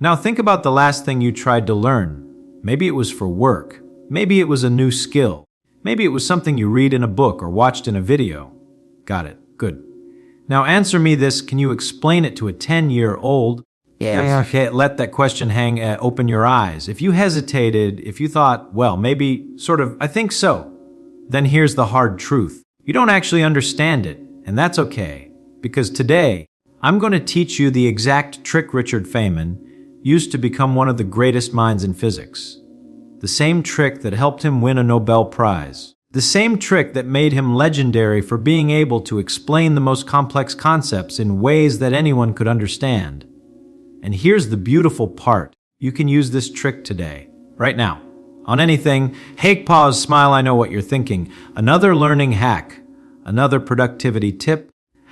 Now think about the last thing you tried to learn. Maybe it was for work. Maybe it was a new skill. Maybe it was something you read in a book or watched in a video. Got it. Good. Now answer me this. Can you explain it to a 10-year-old? Yes. Okay, let that question hang. Open your eyes. If you hesitated, if you thought, well, maybe, sort of, I think so, then here's the hard truth. You don't actually understand it, and that's okay. Because today, I'm going to teach you the exact trick Richard Feynman used to become one of the greatest minds in physics. The same trick that helped him win a Nobel Prize. The same trick that made him legendary for being able to explain the most complex concepts in ways that anyone could understand. And here's the beautiful part. You can use this trick today, right now, on anything. Hey, pause, smile, I know what you're thinking. Another learning hack, another productivity tip,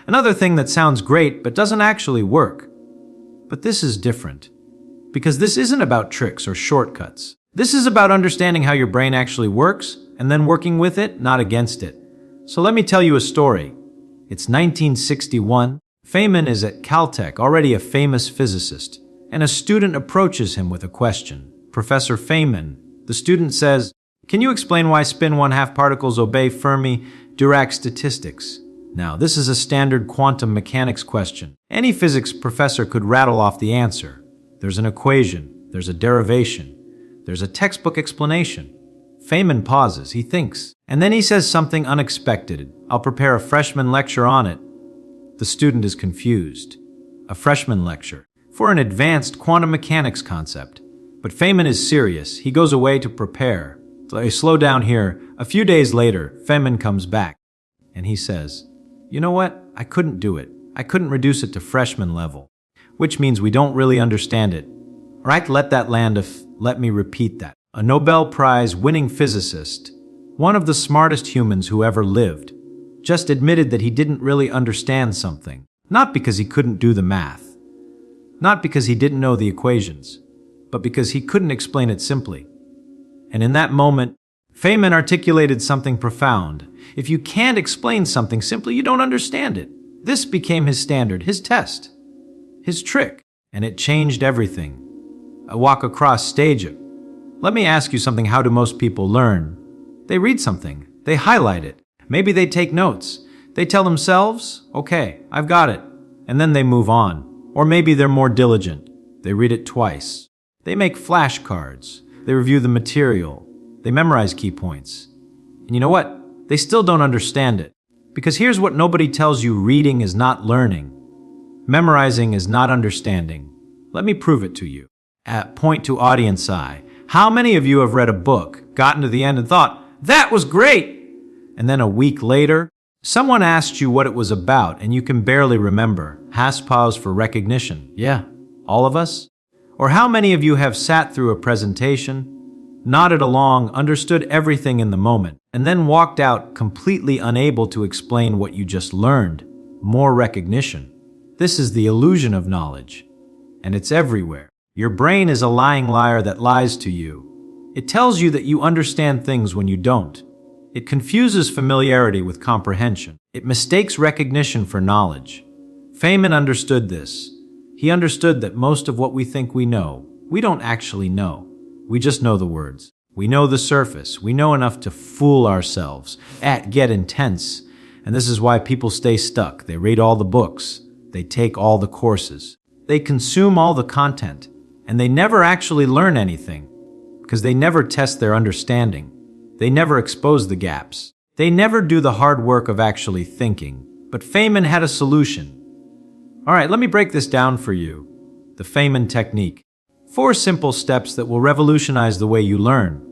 another thing that sounds great but doesn't actually work. But this is different, because this isn't about tricks or shortcuts. This is about understanding how your brain actually works and then working with it, not against it. So let me tell you a story. It's 1961. Feynman is at Caltech, already a famous physicist, and a student approaches him with a question. Professor Feynman, the student says, can you explain why spin 1/2 particles obey Fermi-Dirac statistics? Now, this is a standard quantum mechanics question. Any physics professor could rattle off the answer. There's an equation, there's a derivation, there's a textbook explanation. Feynman pauses, he thinks, and then he says something unexpected. I'll prepare a freshman lecture on it. The student is confused. A freshman lecture for an advanced quantum mechanics concept. But Feynman is serious. He goes away to prepare. Slow down here. A few days later, Feynman comes back, and he says, you know what? I couldn't do it. I couldn't reduce it to freshman level, which means we don't really understand it. All right, let that land. Let me repeat that. A Nobel Prize winning physicist, one of the smartest humans who ever lived, just admitted that he didn't really understand something. Not because he couldn't do the math, not because he didn't know the equations, but because he couldn't explain it simply. And in that moment, Feynman articulated something profound. If you can't explain something simply, you don't understand it. This became his standard, his test, his trick, and it changed everything. I walk across stage. Let me ask you something. How do most people learn? They read something, they highlight it. Maybe they take notes. They tell themselves, okay, I've got it. And then they move on. Or maybe they're more diligent. They read it twice. They make flashcards. They review the material. They memorize key points. And you know what? They still don't understand it. Because here's what nobody tells you: reading is not learning. Memorizing is not understanding. Let me prove it to you. Point to audience eye. How many of you have read a book, gotten to the end and thought, that was great? And then a week later, someone asked you what it was about and you can barely remember. Pause for recognition. Yeah, all of us? Or how many of you have sat through a presentation, nodded along, understood everything in the moment, and then walked out completely unable to explain what you just learned? More recognition. This is the illusion of knowledge, and it's everywhere. Your brain is a lying liar that lies to you. It tells you that you understand things when you don't. It confuses familiarity with comprehension. It mistakes recognition for knowledge. Feynman understood this. He understood that most of what we think we know, we don't actually know. We just know the words. We know the surface. We know enough to fool ourselves, get intense. And this is why people stay stuck. They read all the books. They take all the courses. They consume all the content. And they never actually learn anything because they never test their understanding. They never expose the gaps. They never do the hard work of actually thinking. But Feynman had a solution. All right, let me break this down for you. The Feynman technique. 4 simple steps that will revolutionize the way you learn.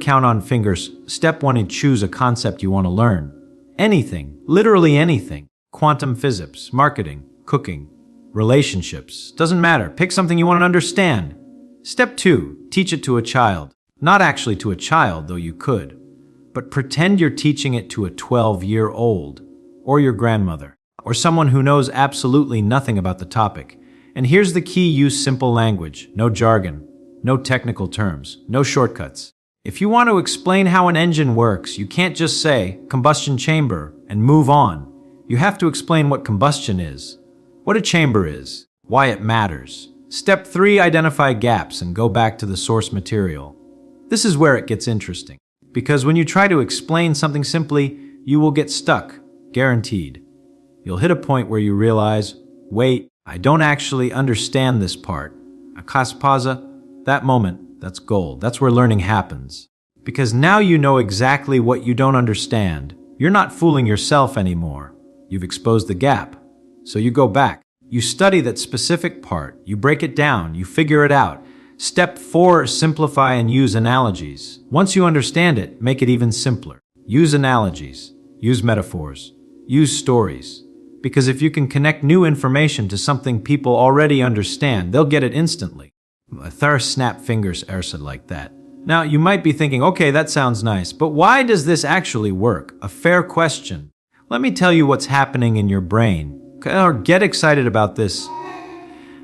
Count on fingers. Step 1 and choose a concept you want to learn. Anything, literally anything. Quantum physics, marketing, cooking, relationships. Doesn't matter. Pick something you want to understand. Step 2, teach it to a child. Not actually to a child, though you could. But pretend you're teaching it to a 12-year-old, or your grandmother, or someone who knows absolutely nothing about the topic. And here's the key: use simple language, no jargon, no technical terms, no shortcuts. If you want to explain how an engine works, you can't just say combustion chamber and move on. You have to explain what combustion is, what a chamber is, why it matters. Step 3, identify gaps and go back to the source material. This is where it gets interesting, because when you try to explain something simply, you will get stuck, guaranteed. You'll hit a point where you realize, wait, I don't actually understand this part. Akaspausa, that moment, that's gold. That's where learning happens. Because now you know exactly what you don't understand. You're not fooling yourself anymore. You've exposed the gap. So you go back. You study that specific part. You break it down. You figure it out. Step 4, simplify and use analogies. Once you understand it, make it even simpler. Use analogies. Use metaphors. Use stories. Because if you can connect new information to something people already understand, they'll get it instantly. Thar snap fingers said like that. Now, you might be thinking, okay, that sounds nice, but why does this actually work? A fair question. Let me tell you what's happening in your brain. Or get excited about this.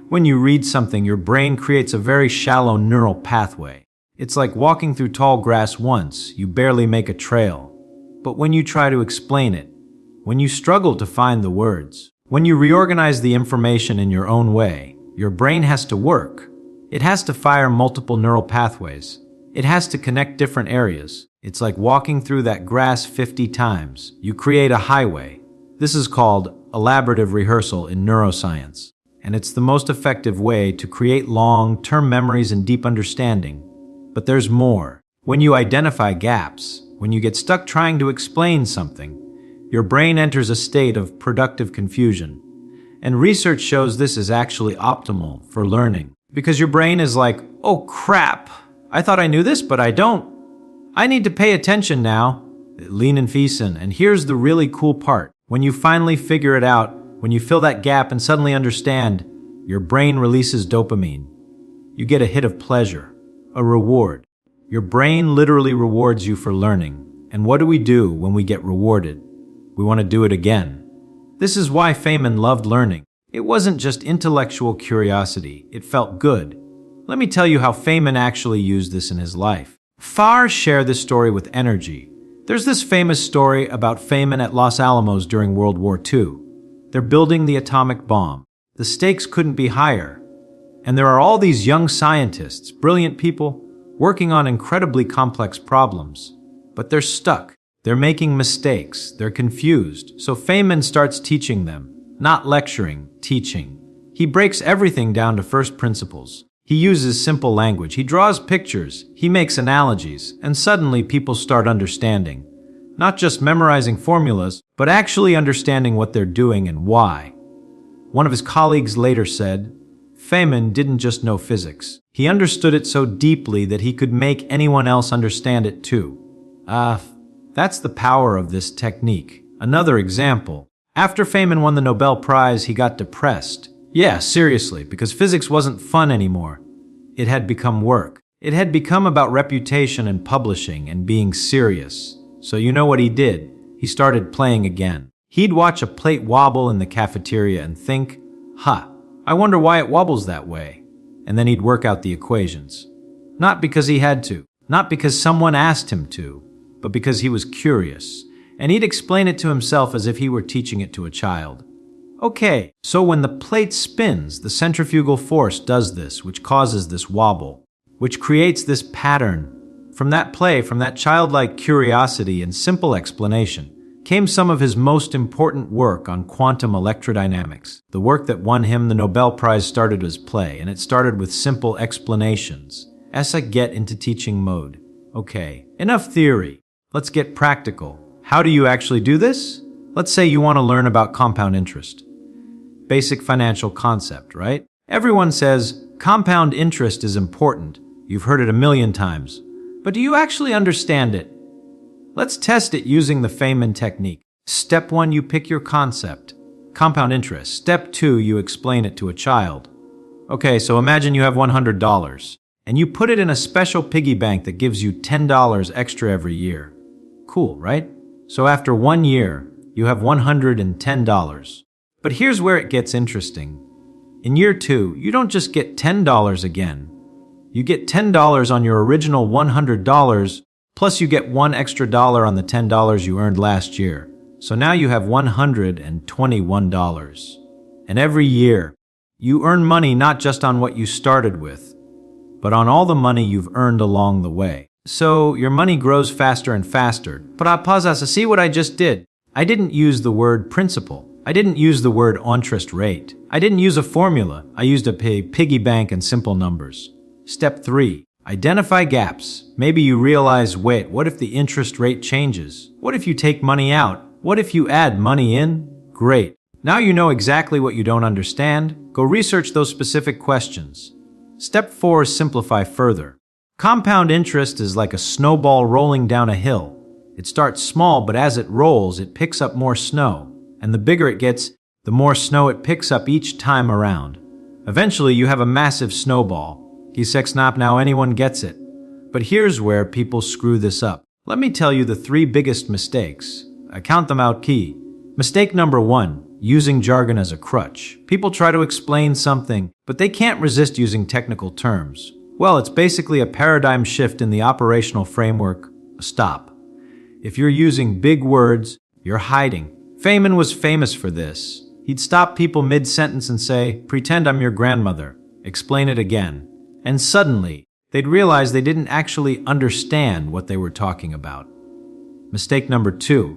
When you read something, your brain creates a very shallow neural pathway. It's like walking through tall grass once, you barely make a trail. But when you try to explain it, when you struggle to find the words, when you reorganize the information in your own way, your brain has to work. It has to fire multiple neural pathways. It has to connect different areas. It's like walking through that grass 50 times. You create a highway. This is called elaborative rehearsal in neuroscience. And it's the most effective way to create long-term memories and deep understanding. But there's more. When you identify gaps, when you get stuck trying to explain something, your brain enters a state of productive confusion. And research shows this is actually optimal for learning. Because your brain is like, oh crap, I thought I knew this, but I don't. I need to pay attention now. Lean and Feesen. And here's the really cool part. When you finally figure it out, when you fill that gap and suddenly understand, your brain releases dopamine. You get a hit of pleasure, a reward. Your brain literally rewards you for learning. And what do we do when we get rewarded? We want to do it again. This is why Feynman loved learning. It wasn't just intellectual curiosity. It felt good. Let me tell you how Feynman actually used this in his life. Far share this story with energy. There's this famous story about Feynman at Los Alamos during World War II. They're building the atomic bomb. The stakes couldn't be higher. And there are all these young scientists, brilliant people, working on incredibly complex problems. But they're stuck. They're making mistakes. They're confused. So Feynman starts teaching them. Not lecturing, teaching. He breaks everything down to first principles. He uses simple language. He draws pictures. He makes analogies. And suddenly people start understanding. Not just memorizing formulas, but actually understanding what they're doing and why. One of his colleagues later said, Feynman didn't just know physics. He understood it so deeply that he could make anyone else understand it too. That's the power of this technique. Another example. After Feynman won the Nobel Prize, he got depressed. Yeah, seriously, because physics wasn't fun anymore. It had become work. It had become about reputation and publishing and being serious. So you know what he did? He started playing again. He'd watch a plate wobble in the cafeteria and think, I wonder why it wobbles that way. And then he'd work out the equations. Not because he had to, not because someone asked him to, but because he was curious. And he'd explain it to himself as if he were teaching it to a child. Okay, so when the plate spins, the centrifugal force does this, which causes this wobble, which creates this pattern. From that play, from that childlike curiosity and simple explanation, came some of his most important work on quantum electrodynamics. The work that won him the Nobel Prize started as play, and it started with simple explanations. As I get into teaching mode. Okay, enough theory. Let's get practical. How do you actually do this? Let's say you want to learn about compound interest. Basic financial concept, right? Everyone says compound interest is important. You've heard it a million times. But do you actually understand it? Let's test it using the Feynman technique. Step 1, you pick your concept. Compound interest. Step 2, you explain it to a child. Okay, so imagine you have $100, and you put it in a special piggy bank that gives you $10 extra every year. Cool, right? So after 1 year, you have $110. But here's where it gets interesting. In year 2, you don't just get $10 again. You get $10 on your original $100, plus you get $1 extra on the $10 you earned last year. So now you have $121. And every year, You earn money not just on what you started with, but on all the money you've earned along the way. So your money grows faster and faster. But pause, see what I just did? I didn't use the word principal. I didn't use the word interest rate. I didn't use a formula. I used a piggy bank and simple numbers. Step 3. Identify gaps. Maybe you realize, wait, what if the interest rate changes? What if you take money out? What if you add money in? Great. Now you know exactly what you don't understand. Go research those specific questions. Step 4 is simplify further. Compound interest is like a snowball rolling down a hill. It starts small, but as it rolls, it picks up more snow. And the bigger it gets, the more snow it picks up each time around. Eventually, you have a massive snowball. Now anyone gets it. But here's where people screw this up. Let me tell you the 3 biggest mistakes. I count them out key. Mistake number 1, using jargon as a crutch. People try to explain something, but they can't resist using technical terms. Well, it's basically a paradigm shift in the operational framework. Stop. If you're using big words, you're hiding. Feynman was famous for this. He'd stop people mid-sentence and say, "Pretend I'm your grandmother. Explain it again." And suddenly, they'd realize they didn't actually understand what they were talking about. Mistake number 2,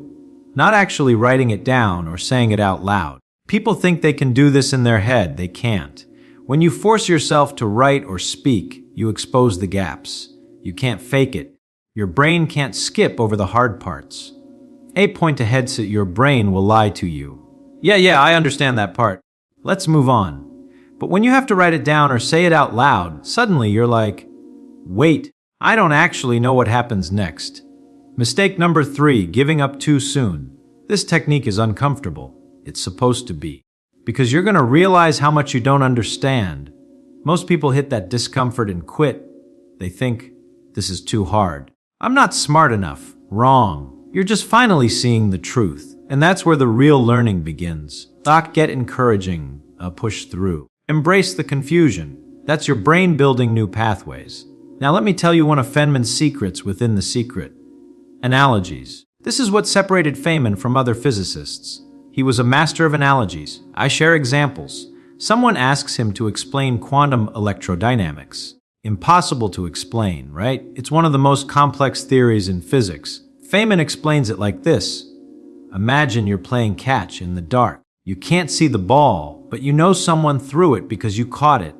not actually writing it down or saying it out loud. People think they can do this in their head. They can't. When you force yourself to write or speak, you expose the gaps. You can't fake it. Your brain can't skip over the hard parts. 8 point ahead, so your brain will lie to you. Yeah, I understand that part. Let's move on. But when you have to write it down or say it out loud, suddenly you're like, wait, I don't actually know what happens next. Mistake number 3, giving up too soon. This technique is uncomfortable. It's supposed to be. Because you're going to realize how much you don't understand. Most people hit that discomfort and quit. They think, this is too hard. I'm not smart enough. Wrong. You're just finally seeing the truth. And that's where the real learning begins. Get encouraging. Push through. Embrace the confusion. That's your brain building new pathways. Now let me tell you one of Feynman's secrets within the secret. Analogies. This is what separated Feynman from other physicists. He was a master of analogies. I share examples. Someone asks him to explain quantum electrodynamics. Impossible to explain, right? It's one of the most complex theories in physics. Feynman explains it like this. Imagine you're playing catch in the dark. You can't see the ball, but you know someone threw it because you caught it.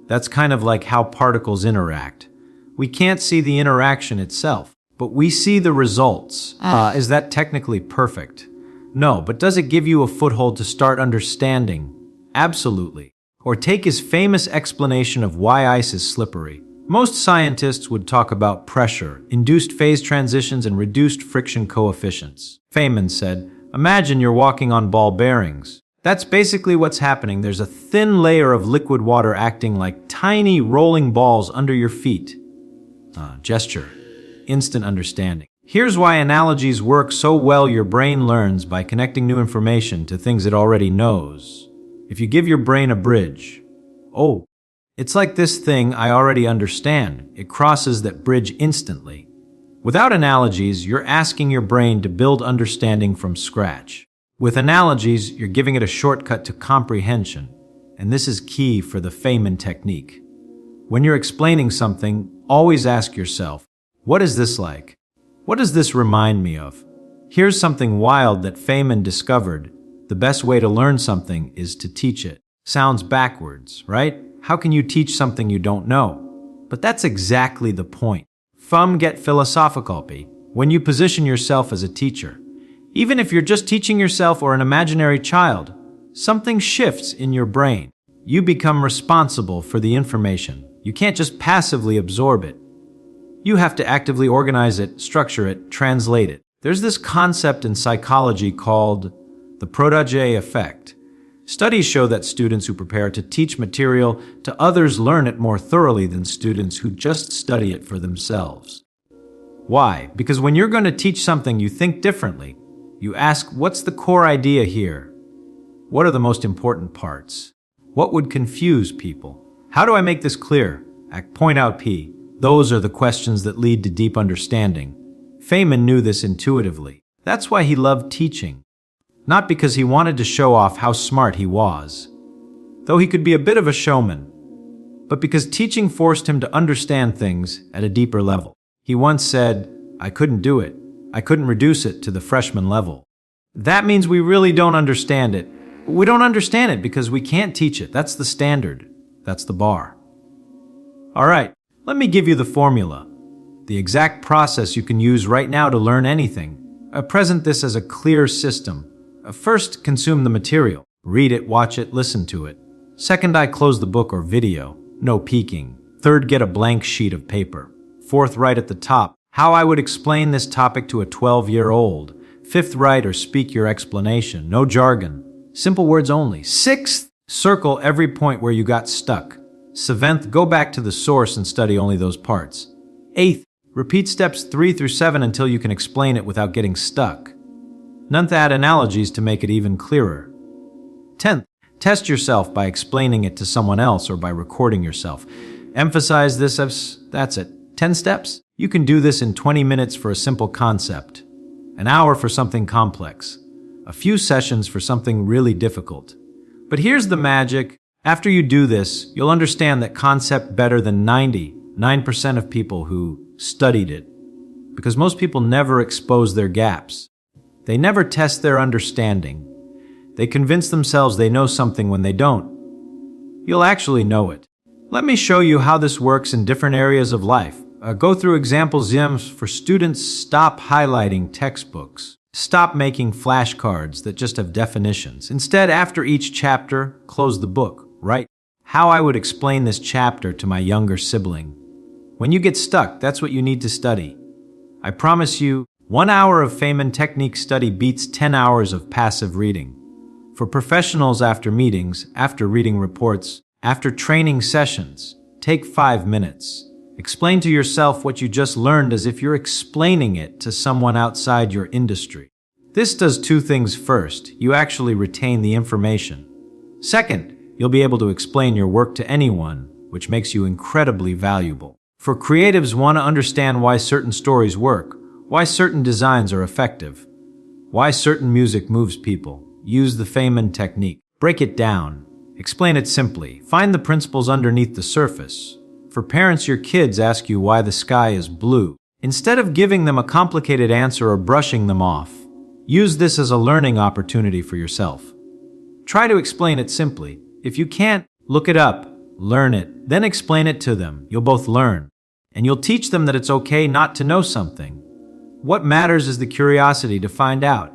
That's kind of like how particles interact. We can't see the interaction itself, but we see the results. Is that technically perfect? No, but does it give you a foothold to start understanding? Absolutely. Or take his famous explanation of why ice is slippery. Most scientists would talk about pressure, induced phase transitions, and reduced friction coefficients. Feynman said, imagine you're walking on ball bearings. That's basically what's happening. There's a thin layer of liquid water acting like tiny rolling balls under your feet. Gesture. Instant understanding. Here's why analogies work so well. Your brain learns by connecting new information to things it already knows. If you give your brain a bridge, it's like this thing I already understand. It crosses that bridge instantly. Without analogies, you're asking your brain to build understanding from scratch. With analogies, you're giving it a shortcut to comprehension. And this is key for the Feynman technique. When you're explaining something, always ask yourself, what is this like? What does this remind me of? Here's something wild that Feynman discovered. The best way to learn something is to teach it. Sounds backwards, right? How can you teach something you don't know? But that's exactly the point. Get philosophical. When you position yourself as a teacher, even if you're just teaching yourself or an imaginary child, something shifts in your brain. You become responsible for the information. You can't just passively absorb it. You have to actively organize it, structure it, translate it. There's this concept in psychology called the protégé effect. Studies show that students who prepare to teach material to others learn it more thoroughly than students who just study it for themselves. Why? Because when you're going to teach something, you think differently. You ask, what's the core idea here? What are the most important parts? What would confuse people? How do I make this clear? Point out P. Those are the questions that lead to deep understanding. Feynman knew this intuitively. That's why he loved teaching. Not because he wanted to show off how smart he was, though he could be a bit of a showman, but because teaching forced him to understand things at a deeper level. He once said, "I couldn't do it. I couldn't reduce it to the freshman level." That means we really don't understand it. We don't understand it because we can't teach it. That's the standard. That's the bar. All right, let me give you the formula, the exact process you can use right now to learn anything. Present this as a clear system. First, consume the material. Read it, watch it, listen to it. Second, close the book or video. No peeking. Third, get a blank sheet of paper. Fourth, write at the top how I would explain this topic to a 12-year-old. Fifth, write or speak your explanation. No jargon. Simple words only. Sixth, circle every point where you got stuck. Seventh, go back to the source and study only those parts. Eighth, repeat steps 3 through 7 until you can explain it without getting stuck. Ninth, add analogies to make it even clearer. 10th, test yourself by explaining it to someone else or by recording yourself. Emphasize this as, that's it. 10 steps? You can do this in 20 minutes for a simple concept, an hour for something complex, a few sessions for something really difficult. But here's the magic. After you do this, you'll understand that concept better than 99% of people who studied it, because most people never expose their gaps. They never test their understanding. They convince themselves they know something when they don't. You'll actually know it. Let me show you how this works in different areas of life. Go through examples for students. Stop highlighting textbooks. Stop making flashcards that just have definitions. Instead, after each chapter, close the book. Write how I would explain this chapter to my younger sibling. When you get stuck, that's what you need to study. I promise you, 1 hour of Feynman technique study beats 10 hours of passive reading. For professionals, after meetings, after reading reports, after training sessions, take 5 minutes. Explain to yourself what you just learned as if you're explaining it to someone outside your industry. This does 2 things. First, you actually retain the information. Second, you'll be able to explain your work to anyone, which makes you incredibly valuable. For creatives, want to understand why certain stories work, why certain designs are effective, why certain music moves people. Use the Feynman technique. Break it down. Explain it simply. Find the principles underneath the surface. For parents, your kids ask you why the sky is blue. Instead of giving them a complicated answer or brushing them off, use this as a learning opportunity for yourself. Try to explain it simply. If you can't, look it up, learn it, then explain it to them. You'll both learn, and you'll teach them that it's okay not to know something. What matters is the curiosity to find out.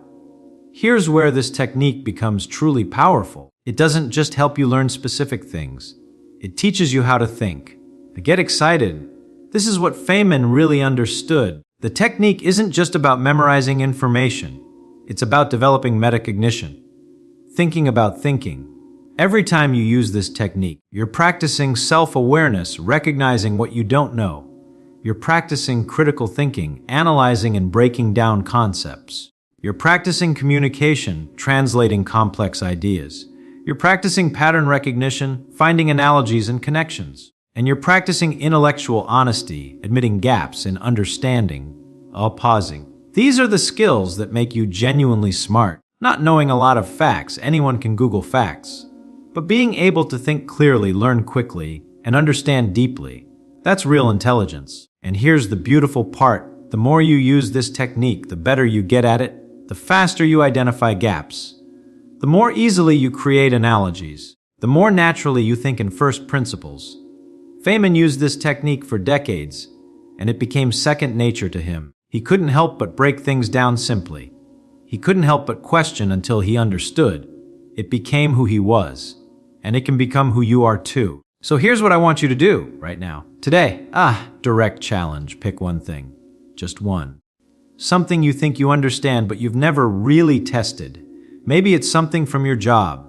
Here's where this technique becomes truly powerful. It doesn't just help you learn specific things. It teaches you how to think. Get excited. This is what Feynman really understood. The technique isn't just about memorizing information. It's about developing metacognition, thinking about thinking. Every time you use this technique, you're practicing self-awareness, recognizing what you don't know. You're practicing critical thinking, analyzing and breaking down concepts. You're practicing communication, translating complex ideas. You're practicing pattern recognition, finding analogies and connections. And you're practicing intellectual honesty, admitting gaps in understanding, all pausing. These are the skills that make you genuinely smart. Not knowing a lot of facts, anyone can Google facts. But being able to think clearly, learn quickly, and understand deeply, that's real intelligence. And here's the beautiful part. The more you use this technique, the better you get at it, the faster you identify gaps, the more easily you create analogies, the more naturally you think in first principles. Feynman used this technique for decades, and it became second nature to him. He couldn't help but break things down simply. He couldn't help but question until he understood. It became who he was, and it can become who you are too. So here's what I want you to do right now. Today, direct challenge. Pick one thing. Just one. Something you think you understand but you've never really tested. Maybe it's something from your job.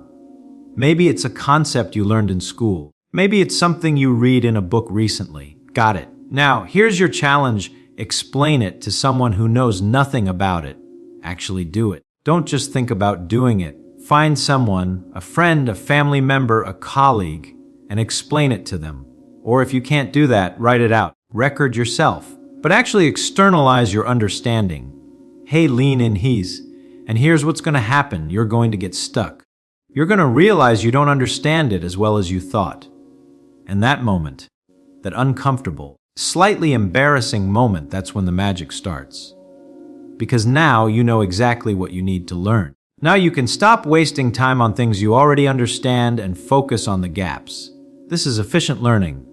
Maybe it's a concept you learned in school. Maybe it's something you read in a book recently. Got it. Now, here's your challenge. Explain it to someone who knows nothing about it. Actually do it. Don't just think about doing it. Find someone, a friend, a family member, a colleague, and explain it to them. Or if you can't do that, write it out. Record yourself. But actually externalize your understanding. Hey, lean in, and here's what's going to happen. You're going to get stuck. You're going to realize you don't understand it as well as you thought. And that moment, that uncomfortable, slightly embarrassing moment, that's when the magic starts. Because now you know exactly what you need to learn. Now you can stop wasting time on things you already understand and focus on the gaps. This is efficient learning.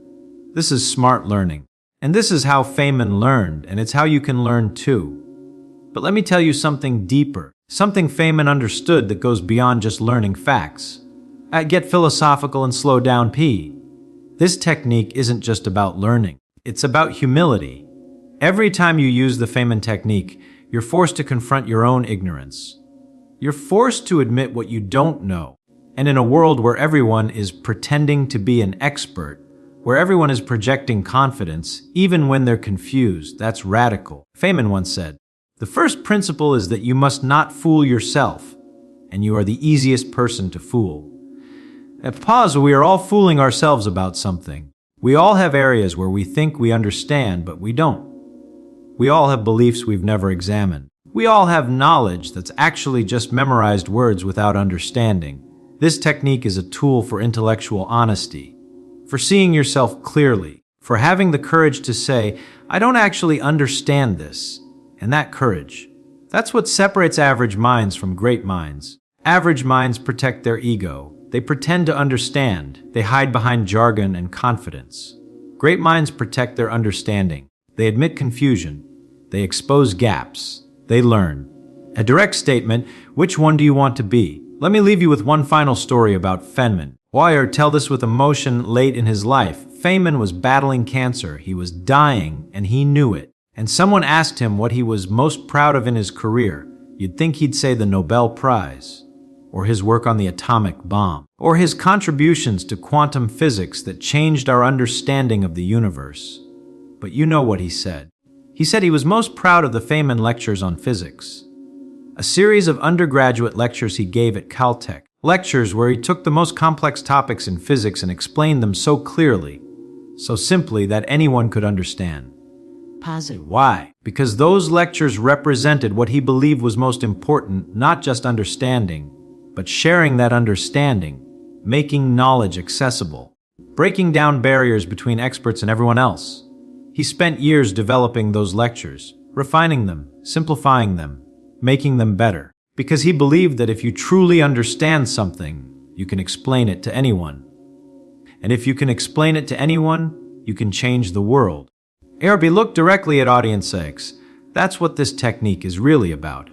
This is smart learning. And this is how Feynman learned, and it's how you can learn too. But let me tell you something deeper, something Feynman understood that goes beyond just learning facts. Get philosophical and slow down, P. This technique isn't just about learning. It's about humility. Every time you use the Feynman technique, you're forced to confront your own ignorance. You're forced to admit what you don't know. And in a world where everyone is pretending to be an expert, where everyone is projecting confidence, even when they're confused, that's radical. Feynman once said, "The first principle is that you must not fool yourself, and you are the easiest person to fool." At pause, we are all fooling ourselves about something. We all have areas where we think we understand, but we don't. We all have beliefs we've never examined. We all have knowledge that's actually just memorized words without understanding. This technique is a tool for intellectual honesty, for seeing yourself clearly, for having the courage to say, "I don't actually understand this." And that courage, that's what separates average minds from great minds. Average minds protect their ego. They pretend to understand. They hide behind jargon and confidence. Great minds protect their understanding. They admit confusion. They expose gaps. They learn. A direct statement, which one do you want to be? Let me leave you with one final story about Feynman. Wire tell this with emotion late in his life. Feynman was battling cancer. He was dying, and he knew it. And someone asked him what he was most proud of in his career. You'd think he'd say the Nobel Prize, or his work on the atomic bomb, or his contributions to quantum physics that changed our understanding of the universe. But you know what he said. He said he was most proud of the Feynman lectures on physics, a series of undergraduate lectures he gave at Caltech, lectures where he took the most complex topics in physics and explained them so clearly, so simply that anyone could understand. Positive. Why? Because those lectures represented what he believed was most important, not just understanding, but sharing that understanding, making knowledge accessible, breaking down barriers between experts and everyone else. He spent years developing those lectures, refining them, simplifying them, making them better, because he believed that if you truly understand something, you can explain it to anyone. And if you can explain it to anyone, you can change the world. ARB, look directly at audience X. That's what this technique is really about.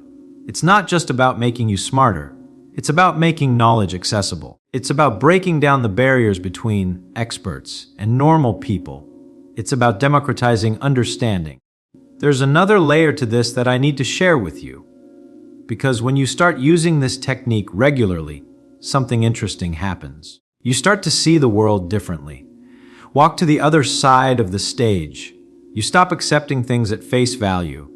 It's not just about making you smarter. It's about making knowledge accessible. It's about breaking down the barriers between experts and normal people. It's about democratizing understanding. There's another layer to this that I need to share with you. Because when you start using this technique regularly, something interesting happens. You start to see the world differently. Walk to the other side of the stage. You stop accepting things at face value.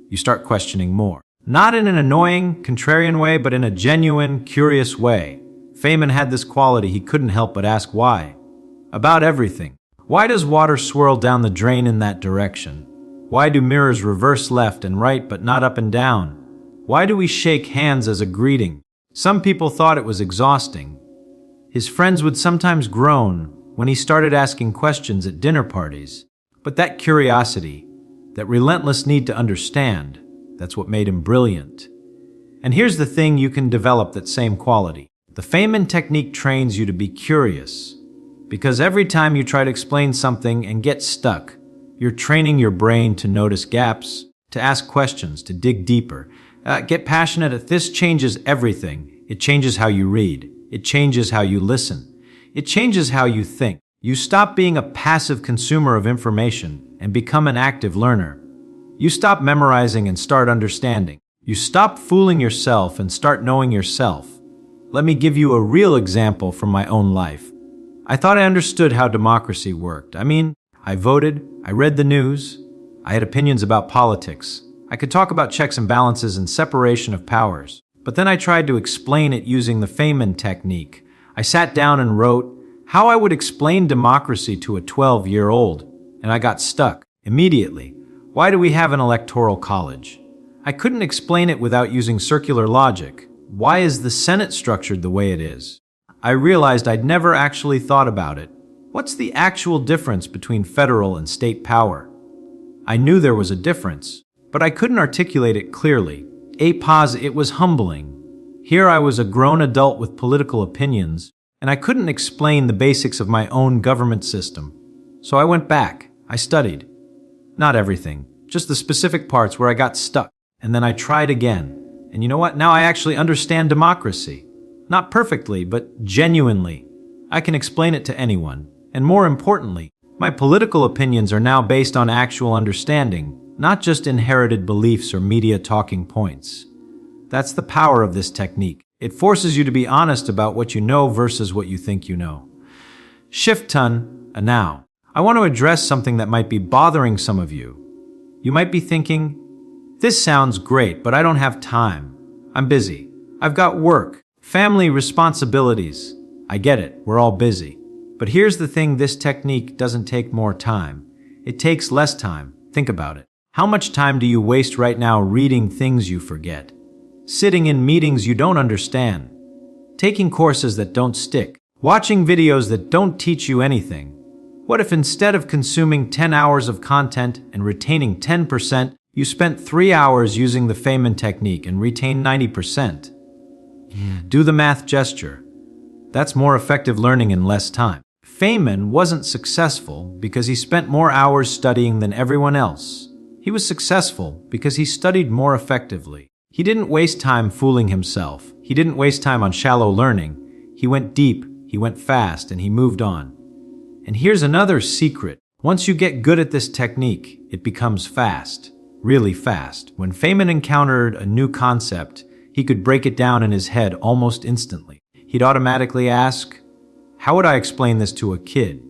You start questioning more. Not in an annoying, contrarian way, but in a genuine, curious way. Feynman had this quality he couldn't help but ask why. About everything. Why does water swirl down the drain in that direction? Why do mirrors reverse left and right but not up and down? Why do we shake hands as a greeting? Some people thought it was exhausting. His friends would sometimes groan when he started asking questions at dinner parties. But that curiosity, that relentless need to understand, that's what made him brilliant. And here's the thing, you can develop that same quality. The Feynman technique trains you to be curious. Because every time you try to explain something and get stuck, you're training your brain to notice gaps, to ask questions, to dig deeper. Get passionate at this. Changes everything. It changes how you read. It changes how you listen. It changes how you think. You stop being a passive consumer of information and become an active learner. You stop memorizing and start understanding. You stop fooling yourself and start knowing yourself. Let me give you a real example from my own life. I thought I understood how democracy worked. I voted, I read the news, I had opinions about politics. I could talk about checks and balances and separation of powers. But then I tried to explain it using the Feynman technique. I sat down and wrote how I would explain democracy to a 12-year-old, and I got stuck immediately. Why do we have an electoral college? I couldn't explain it without using circular logic. Why is the Senate structured the way it is? I realized I'd never actually thought about it. What's the actual difference between federal and state power? I knew there was a difference, but I couldn't articulate it clearly. It was humbling. Here I was a grown adult with political opinions, and I couldn't explain the basics of my own government system. So I went back. I studied. Not everything, just the specific parts where I got stuck. And then I tried again. And you know what? Now I actually understand democracy. Not perfectly, but genuinely. I can explain it to anyone. And more importantly, my political opinions are now based on actual understanding, not just inherited beliefs or media talking points. That's the power of this technique. It forces you to be honest about what you know versus what you think you know. Shift ton, a now. I want to address something that might be bothering some of you. You might be thinking, this sounds great, but I don't have time. I'm busy. I've got work, family responsibilities. I get it, we're all busy. But here's the thing, this technique doesn't take more time. It takes less time. Think about it. How much time do you waste right now reading things you forget? Sitting in meetings you don't understand? Taking courses that don't stick? Watching videos that don't teach you anything? What if instead of consuming 10 hours of content and retaining 10%, you spent 3 hours using the Feynman technique and retained 90%? Do the math gesture. That's more effective learning in less time. Feynman wasn't successful because he spent more hours studying than everyone else. He was successful because he studied more effectively. He didn't waste time fooling himself. He didn't waste time on shallow learning. He went deep, he went fast, and he moved on. And here's another secret. Once you get good at this technique, it becomes fast. Really fast. When Feynman encountered a new concept, he could break it down in his head almost instantly. He'd automatically ask, how would I explain this to a kid?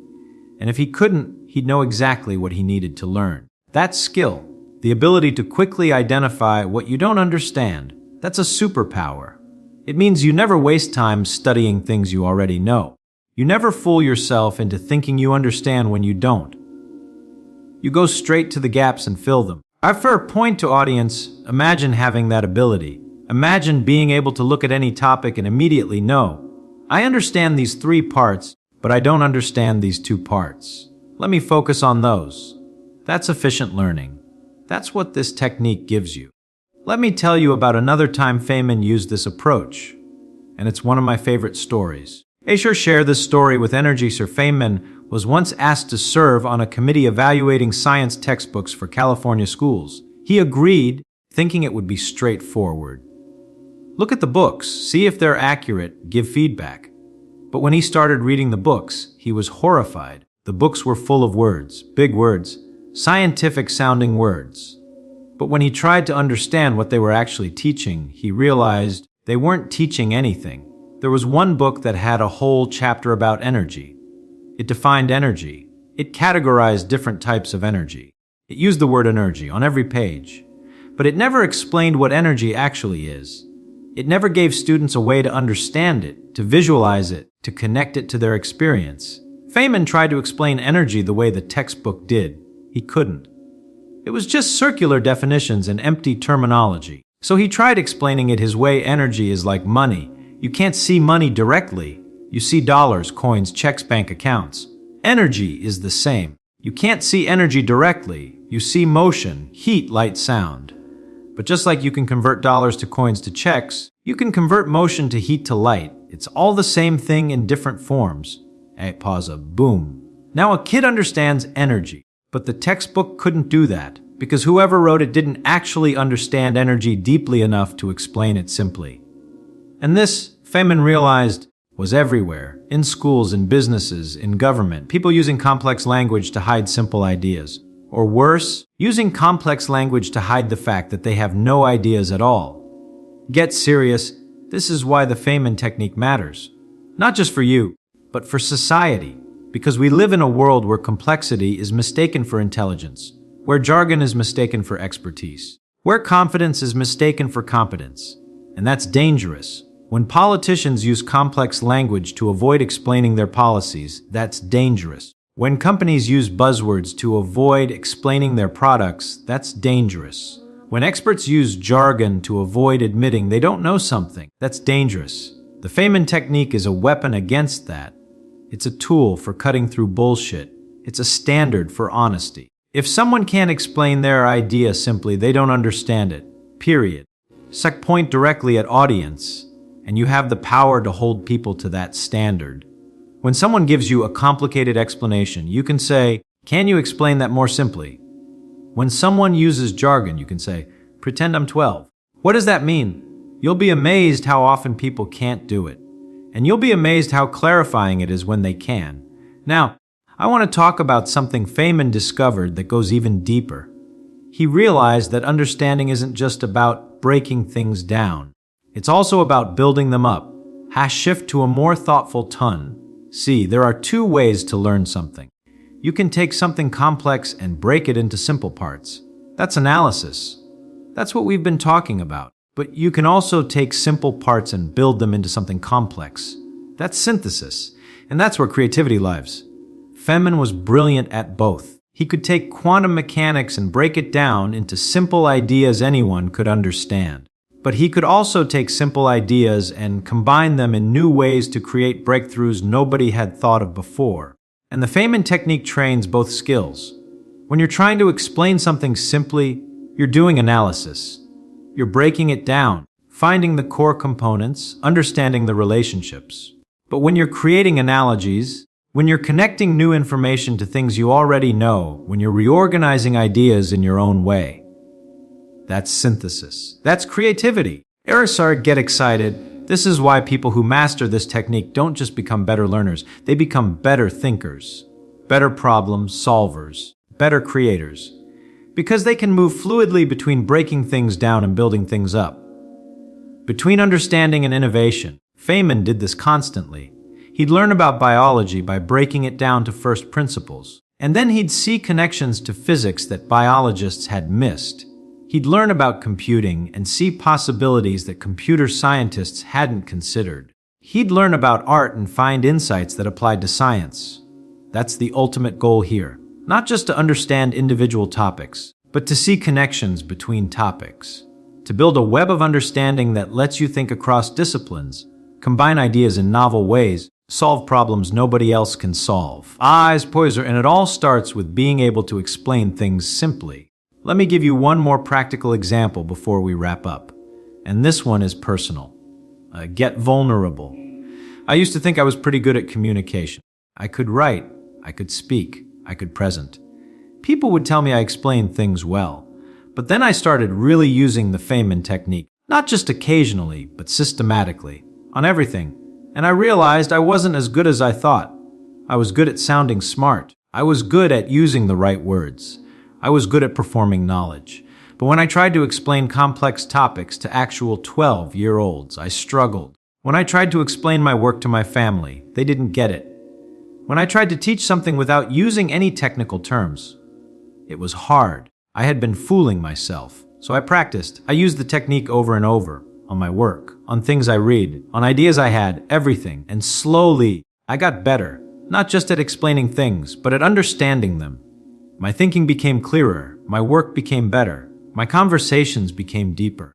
And if he couldn't, he'd know exactly what he needed to learn. That's skill. The ability to quickly identify what you don't understand. That's a superpower. It means you never waste time studying things you already know. You never fool yourself into thinking you understand when you don't. You go straight to the gaps and fill them. I prefer point to audience, imagine having that ability. Imagine being able to look at any topic and immediately know, I understand these 3 parts, but I don't understand these 2 parts. Let me focus on those. That's efficient learning. That's what this technique gives you. Let me tell you about another time Feynman used this approach, and it's one of my favorite stories. I sure share this story with energy. Sir Feynman was once asked to serve on a committee evaluating science textbooks for California schools. He agreed, thinking it would be straightforward. Look at the books, see if they're accurate, give feedback. But when he started reading the books, he was horrified. The books were full of words, big words, scientific-sounding words. But when he tried to understand what they were actually teaching, he realized they weren't teaching anything. There was one book that had a whole chapter about energy. It defined energy. It categorized different types of energy. It used the word energy on every page. But it never explained what energy actually is. It never gave students a way to understand it, to visualize it, to connect it to their experience. Feynman tried to explain energy the way the textbook did. He couldn't. It was just circular definitions and empty terminology. So he tried explaining it his way. Energy is like money. You can't see money directly. You see dollars, coins, checks, bank accounts. Energy is the same. You can't see energy directly. You see motion, heat, light, sound. But just like you can convert dollars to coins to checks, you can convert motion to heat to light. It's all the same thing in different forms. Boom. Now a kid understands energy, but the textbook couldn't do that because whoever wrote it didn't actually understand energy deeply enough to explain it simply. And this, Feynman realized, was everywhere, in schools, in businesses, in government, people using complex language to hide simple ideas. Or worse, using complex language to hide the fact that they have no ideas at all. Get serious, this is why the Feynman technique matters. Not just for you, but for society. Because we live in a world where complexity is mistaken for intelligence, where jargon is mistaken for expertise, where confidence is mistaken for competence. And that's dangerous. When politicians use complex language to avoid explaining their policies, that's dangerous. When companies use buzzwords to avoid explaining their products, that's dangerous. When experts use jargon to avoid admitting they don't know something, that's dangerous. The Feynman technique is a weapon against that. It's a tool for cutting through bullshit. It's a standard for honesty. If someone can't explain their idea simply, they don't understand it. Period. Point directly at audience, and you have the power to hold people to that standard. When someone gives you a complicated explanation, you can say, "Can you explain that more simply?" When someone uses jargon, you can say, "Pretend I'm 12. What does that mean?" You'll be amazed how often people can't do it. And you'll be amazed how clarifying it is when they can. Now, I want to talk about something Feynman discovered that goes even deeper. He realized that understanding isn't just about breaking things down. It's also about building them up. Shift to a more thoughtful tone. See, there are two ways to learn something. You can take something complex and break it into simple parts. That's analysis. That's what we've been talking about. But you can also take simple parts and build them into something complex. That's synthesis. And that's where creativity lives. Feynman was brilliant at both. He could take quantum mechanics and break it down into simple ideas anyone could understand. But he could also take simple ideas and combine them in new ways to create breakthroughs nobody had thought of before. And the Feynman technique trains both skills. When you're trying to explain something simply, you're doing analysis. You're breaking it down, finding the core components, understanding the relationships. But when you're creating analogies, when you're connecting new information to things you already know, when you're reorganizing ideas in your own way, that's synthesis. That's creativity. Get excited. This is why people who master this technique don't just become better learners, they become better thinkers, better problem solvers, better creators. Because they can move fluidly between breaking things down and building things up. Between understanding and innovation, Feynman did this constantly. He'd learn about biology by breaking it down to first principles, and then he'd see connections to physics that biologists had missed. He'd learn about computing and see possibilities that computer scientists hadn't considered. He'd learn about art and find insights that applied to science. That's the ultimate goal here. Not just to understand individual topics, but to see connections between topics. To build a web of understanding that lets you think across disciplines, combine ideas in novel ways, solve problems nobody else can solve. And it all starts with being able to explain things simply. Let me give you one more practical example before we wrap up. And this one is personal. Get vulnerable. I used to think I was pretty good at communication. I could write, I could speak, I could present. People would tell me I explained things well. But then I started really using the Feynman technique, not just occasionally, but systematically, on everything. And I realized I wasn't as good as I thought. I was good at sounding smart. I was good at using the right words. I was good at performing knowledge. But when I tried to explain complex topics to actual 12-year-olds, I struggled. When I tried to explain my work to my family, they didn't get it. When I tried to teach something without using any technical terms, it was hard. I had been fooling myself. So I practiced. I used the technique over and over, on my work, on things I read, on ideas I had, everything. And slowly, I got better. Not just at explaining things, but at understanding them. My thinking became clearer. My work became better. My conversations became deeper.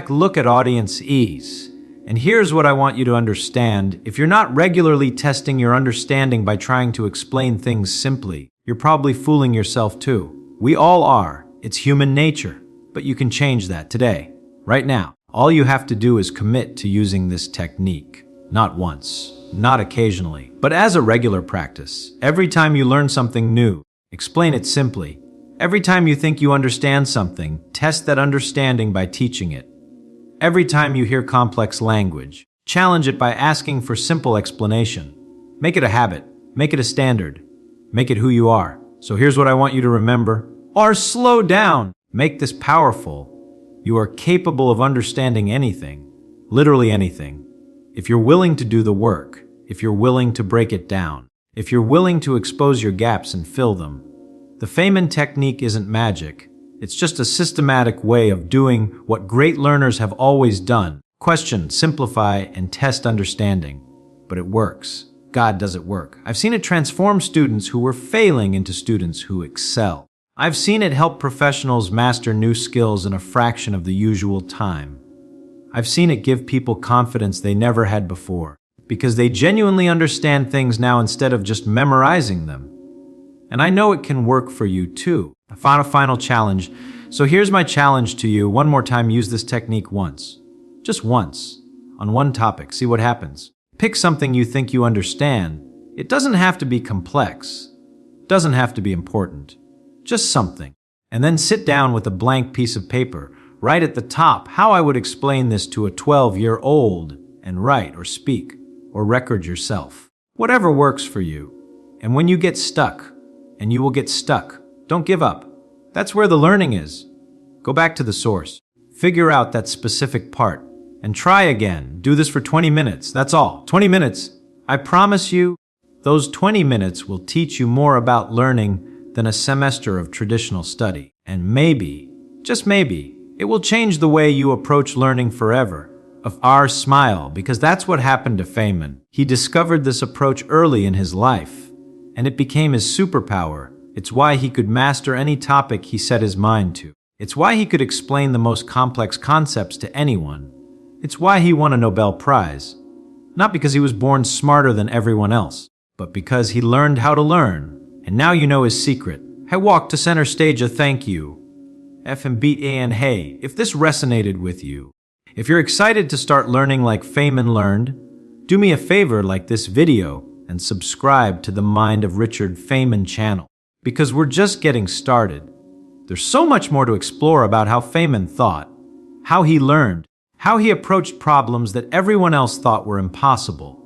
Look at audience ease. And here's what I want you to understand. If you're not regularly testing your understanding by trying to explain things simply, you're probably fooling yourself too. We all are. It's human nature. But you can change that today, right now. All you have to do is commit to using this technique. Not once, not occasionally, but as a regular practice. Every time you learn something new, explain it simply. Every time you think you understand something, test that understanding by teaching it. Every time you hear complex language, challenge it by asking for simple explanation. Make it a habit. Make it a standard. Make it who you are. So here's what I want you to remember. Or slow down. Make this powerful. You are capable of understanding anything, literally anything, if you're willing to do the work, if you're willing to break it down, if you're willing to expose your gaps and fill them. The Feynman technique isn't magic. It's just a systematic way of doing what great learners have always done. Question, simplify, and test understanding. But it works. God, does it work. I've seen it transform students who were failing into students who excel. I've seen it help professionals master new skills in a fraction of the usual time. I've seen it give people confidence they never had before, because they genuinely understand things now instead of just memorizing them. And I know it can work for you too. I found a final challenge. So here's my challenge to you. One more time, use this technique once. Just once. On one topic. See what happens. Pick something you think you understand. It doesn't have to be complex. It doesn't have to be important. Just something. And then sit down with a blank piece of paper. Write at the top how I would explain this to a 12-year-old, and write or speak or record yourself. Whatever works for you. And when you get stuck, and you will get stuck, don't give up. That's where the learning is. Go back to the source. Figure out that specific part. And try again. Do this for 20 minutes. That's all. 20 minutes. I promise you, those 20 minutes will teach you more about learning than a semester of traditional study. And maybe, just maybe, it will change the way you approach learning forever. Of our smile, because that's what happened to Feynman. He discovered this approach early in his life, and it became his superpower. It's why he could master any topic he set his mind to. It's why he could explain the most complex concepts to anyone. It's why he won a Nobel Prize. Not because he was born smarter than everyone else, but because he learned how to learn. And now you know his secret. I walk to center stage a thank you. F and beat A and hey, if this resonated with you, if you're excited to start learning like Feynman learned, do me a favor, like this video and subscribe to the Mind of Richard Feynman channel. Because we're just getting started. There's so much more to explore about how Feynman thought, how he learned, how he approached problems that everyone else thought were impossible.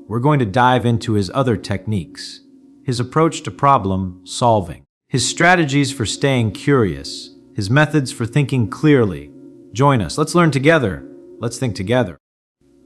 We're going to dive into his other techniques, his approach to problem solving, his strategies for staying curious, his methods for thinking clearly. Join us. Let's learn together. Let's think together.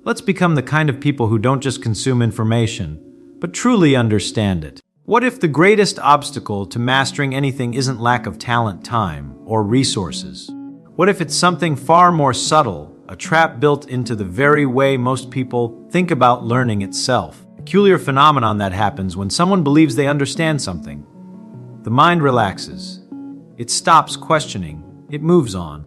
Let's become the kind of people who don't just consume information, but truly understand it. What if the greatest obstacle to mastering anything isn't lack of talent, time, or resources? What if it's something far more subtle, a trap built into the very way most people think about learning itself? A peculiar phenomenon that happens when someone believes they understand something. The mind relaxes. It stops questioning. It moves on.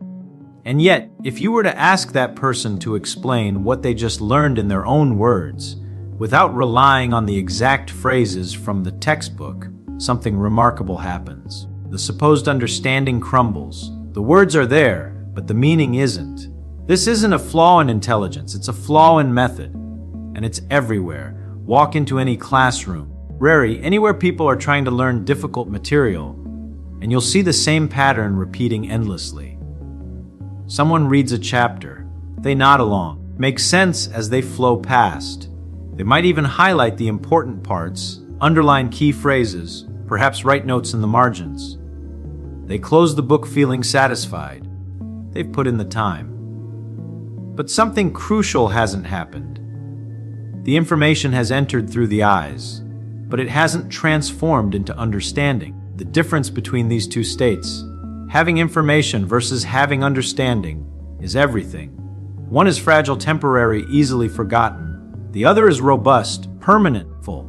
And yet, if you were to ask that person to explain what they just learned in their own words, without relying on the exact phrases from the textbook, something remarkable happens. The supposed understanding crumbles. The words are there, but the meaning isn't. This isn't a flaw in intelligence, it's a flaw in method. And it's everywhere. Walk into any classroom, rarely anywhere people are trying to learn difficult material, and you'll see the same pattern repeating endlessly. Someone reads a chapter. They nod along, make sense as they flow past. They might even highlight the important parts, underline key phrases, perhaps write notes in the margins. They close the book feeling satisfied. They've put in the time. But something crucial hasn't happened. The information has entered through the eyes, but it hasn't transformed into understanding. The difference between these two states, having information versus having understanding, is everything. One is fragile, temporary, easily forgotten. The other is robust, permanent, full.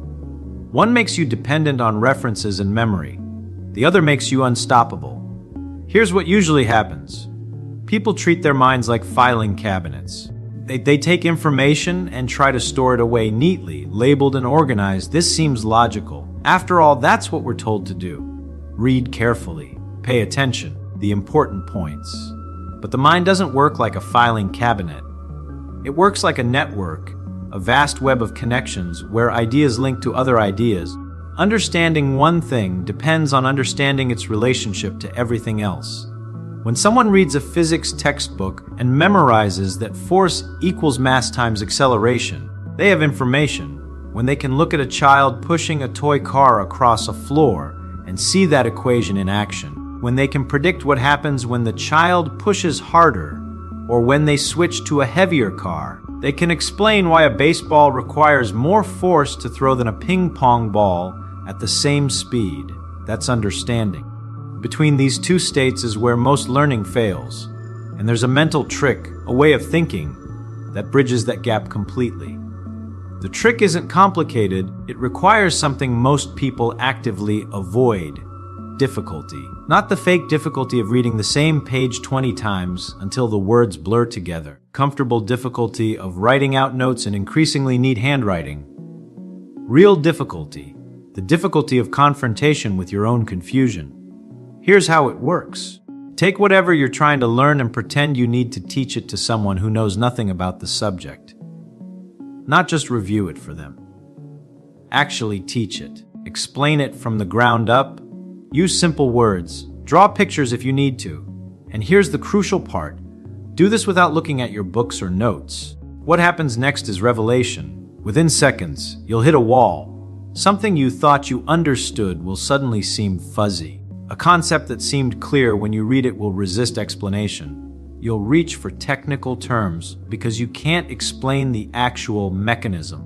One makes you dependent on references and memory. The other makes you unstoppable. Here's what usually happens. People treat their minds like filing cabinets. They take information and try to store it away neatly, labeled and organized. This seems logical. After all, that's what we're told to do. Read carefully. Pay attention. The important points. But the mind doesn't work like a filing cabinet. It works like a network, a vast web of connections where ideas link to other ideas. Understanding one thing depends on understanding its relationship to everything else. When someone reads a physics textbook and memorizes that force equals mass times acceleration, they have information. When they can look at a child pushing a toy car across a floor and see that equation in action, when they can predict what happens when the child pushes harder or when they switch to a heavier car, they can explain why a baseball requires more force to throw than a ping pong ball at the same speed. That's understanding. Between these two states is where most learning fails, and there's a mental trick, a way of thinking, that bridges that gap completely. The trick isn't complicated, it requires something most people actively avoid: difficulty, not the fake difficulty of reading the same page 20 times until the words blur together. Comfortable difficulty of writing out notes in increasingly neat handwriting. Real difficulty, the difficulty of confrontation with your own confusion. Here's how it works. Take whatever you're trying to learn and pretend you need to teach it to someone who knows nothing about the subject. Not just review it for them. Actually teach it. Explain it from the ground up. Use simple words. Draw pictures if you need to. And here's the crucial part. Do this without looking at your books or notes. What happens next is revelation. Within seconds, you'll hit a wall. Something you thought you understood will suddenly seem fuzzy. A concept that seemed clear when you read it will resist explanation. You'll reach for technical terms because you can't explain the actual mechanism.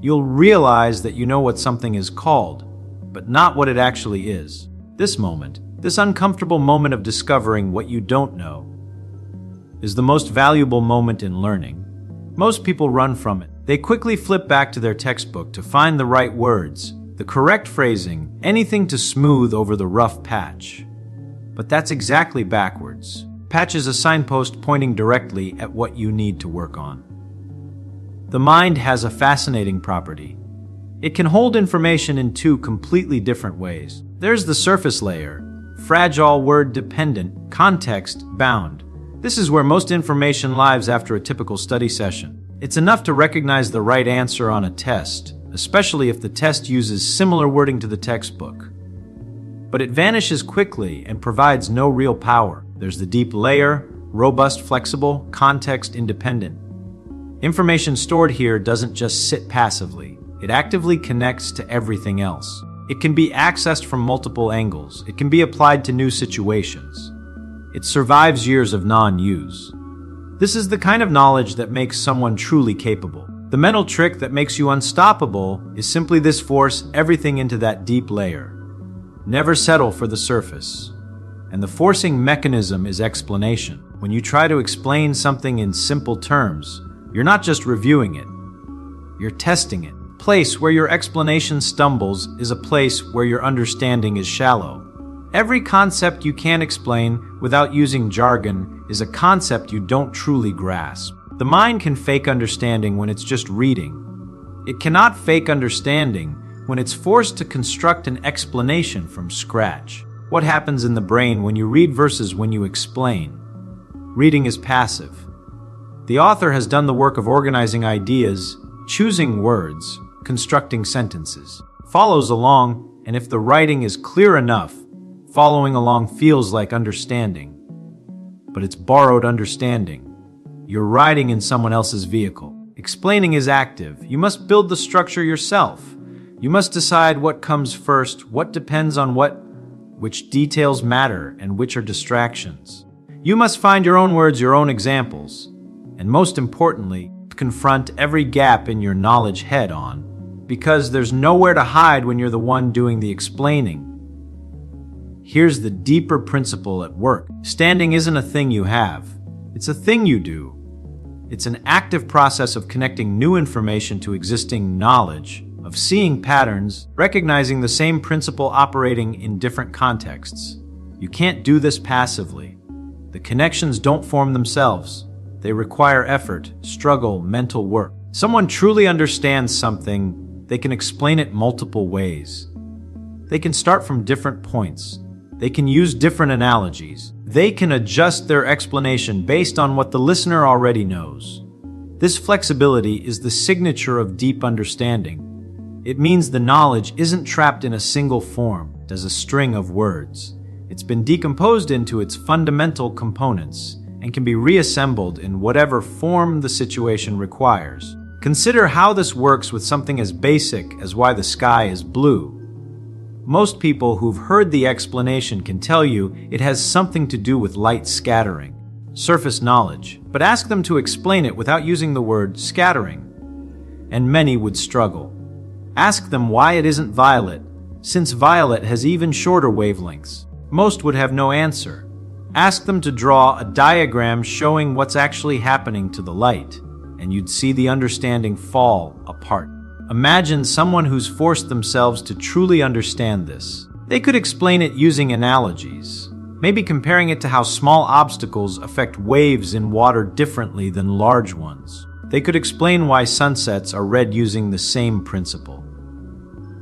You'll realize that you know what something is called, but not what it actually is. This moment, this uncomfortable moment of discovering what you don't know, is the most valuable moment in learning. Most people run from it. They quickly flip back to their textbook to find the right words, the correct phrasing, anything to smooth over the rough patch. But that's exactly backwards. Patch is a signpost pointing directly at what you need to work on. The mind has a fascinating property. It can hold information in two completely different ways. There's the surface layer, fragile, word-dependent, context-bound. This is where most information lives after a typical study session. It's enough to recognize the right answer on a test, especially if the test uses similar wording to the textbook. But it vanishes quickly and provides no real power. There's the deep layer, robust, flexible, context-independent. Information stored here doesn't just sit passively. It actively connects to everything else. It can be accessed from multiple angles. It can be applied to new situations. It survives years of non-use. This is the kind of knowledge that makes someone truly capable. The mental trick that makes you unstoppable is simply this: force everything into that deep layer. Never settle for the surface. And the forcing mechanism is explanation. When you try to explain something in simple terms, you're not just reviewing it, you're testing it. Place where your explanation stumbles is a place where your understanding is shallow. Every concept you can't explain without using jargon is a concept you don't truly grasp. The mind can fake understanding when it's just reading. It cannot fake understanding when it's forced to construct an explanation from scratch. What happens in the brain when you read versus when you explain? Reading is passive. The author has done the work of organizing ideas, choosing words, constructing sentences. Follows along, and if the writing is clear enough, following along feels like understanding. But it's borrowed understanding. You're riding in someone else's vehicle. Explaining is active. You must build the structure yourself. You must decide what comes first, what depends on what, which details matter, and which are distractions. You must find your own words, your own examples, and most importantly, confront every gap in your knowledge head on, because there's nowhere to hide when you're the one doing the explaining. Here's the deeper principle at work. Standing isn't a thing you have. It's a thing you do. It's an active process of connecting new information to existing knowledge, of seeing patterns, recognizing the same principle operating in different contexts. You can't do this passively. The connections don't form themselves. They require effort, struggle, mental work. Someone truly understands something, they can explain it multiple ways. They can start from different points. They can use different analogies. They can adjust their explanation based on what the listener already knows. This flexibility is the signature of deep understanding. It means the knowledge isn't trapped in a single form, as a string of words. It's been decomposed into its fundamental components and can be reassembled in whatever form the situation requires. Consider how this works with something as basic as why the sky is blue. Most people who've heard the explanation can tell you it has something to do with light scattering, surface knowledge, but ask them to explain it without using the word scattering, and many would struggle. Ask them why it isn't violet, since violet has even shorter wavelengths. Most would have no answer. Ask them to draw a diagram showing what's actually happening to the light, and you'd see the understanding fall apart. Imagine someone who's forced themselves to truly understand this. They could explain it using analogies, maybe comparing it to how small obstacles affect waves in water differently than large ones. They could explain why sunsets are red using the same principle.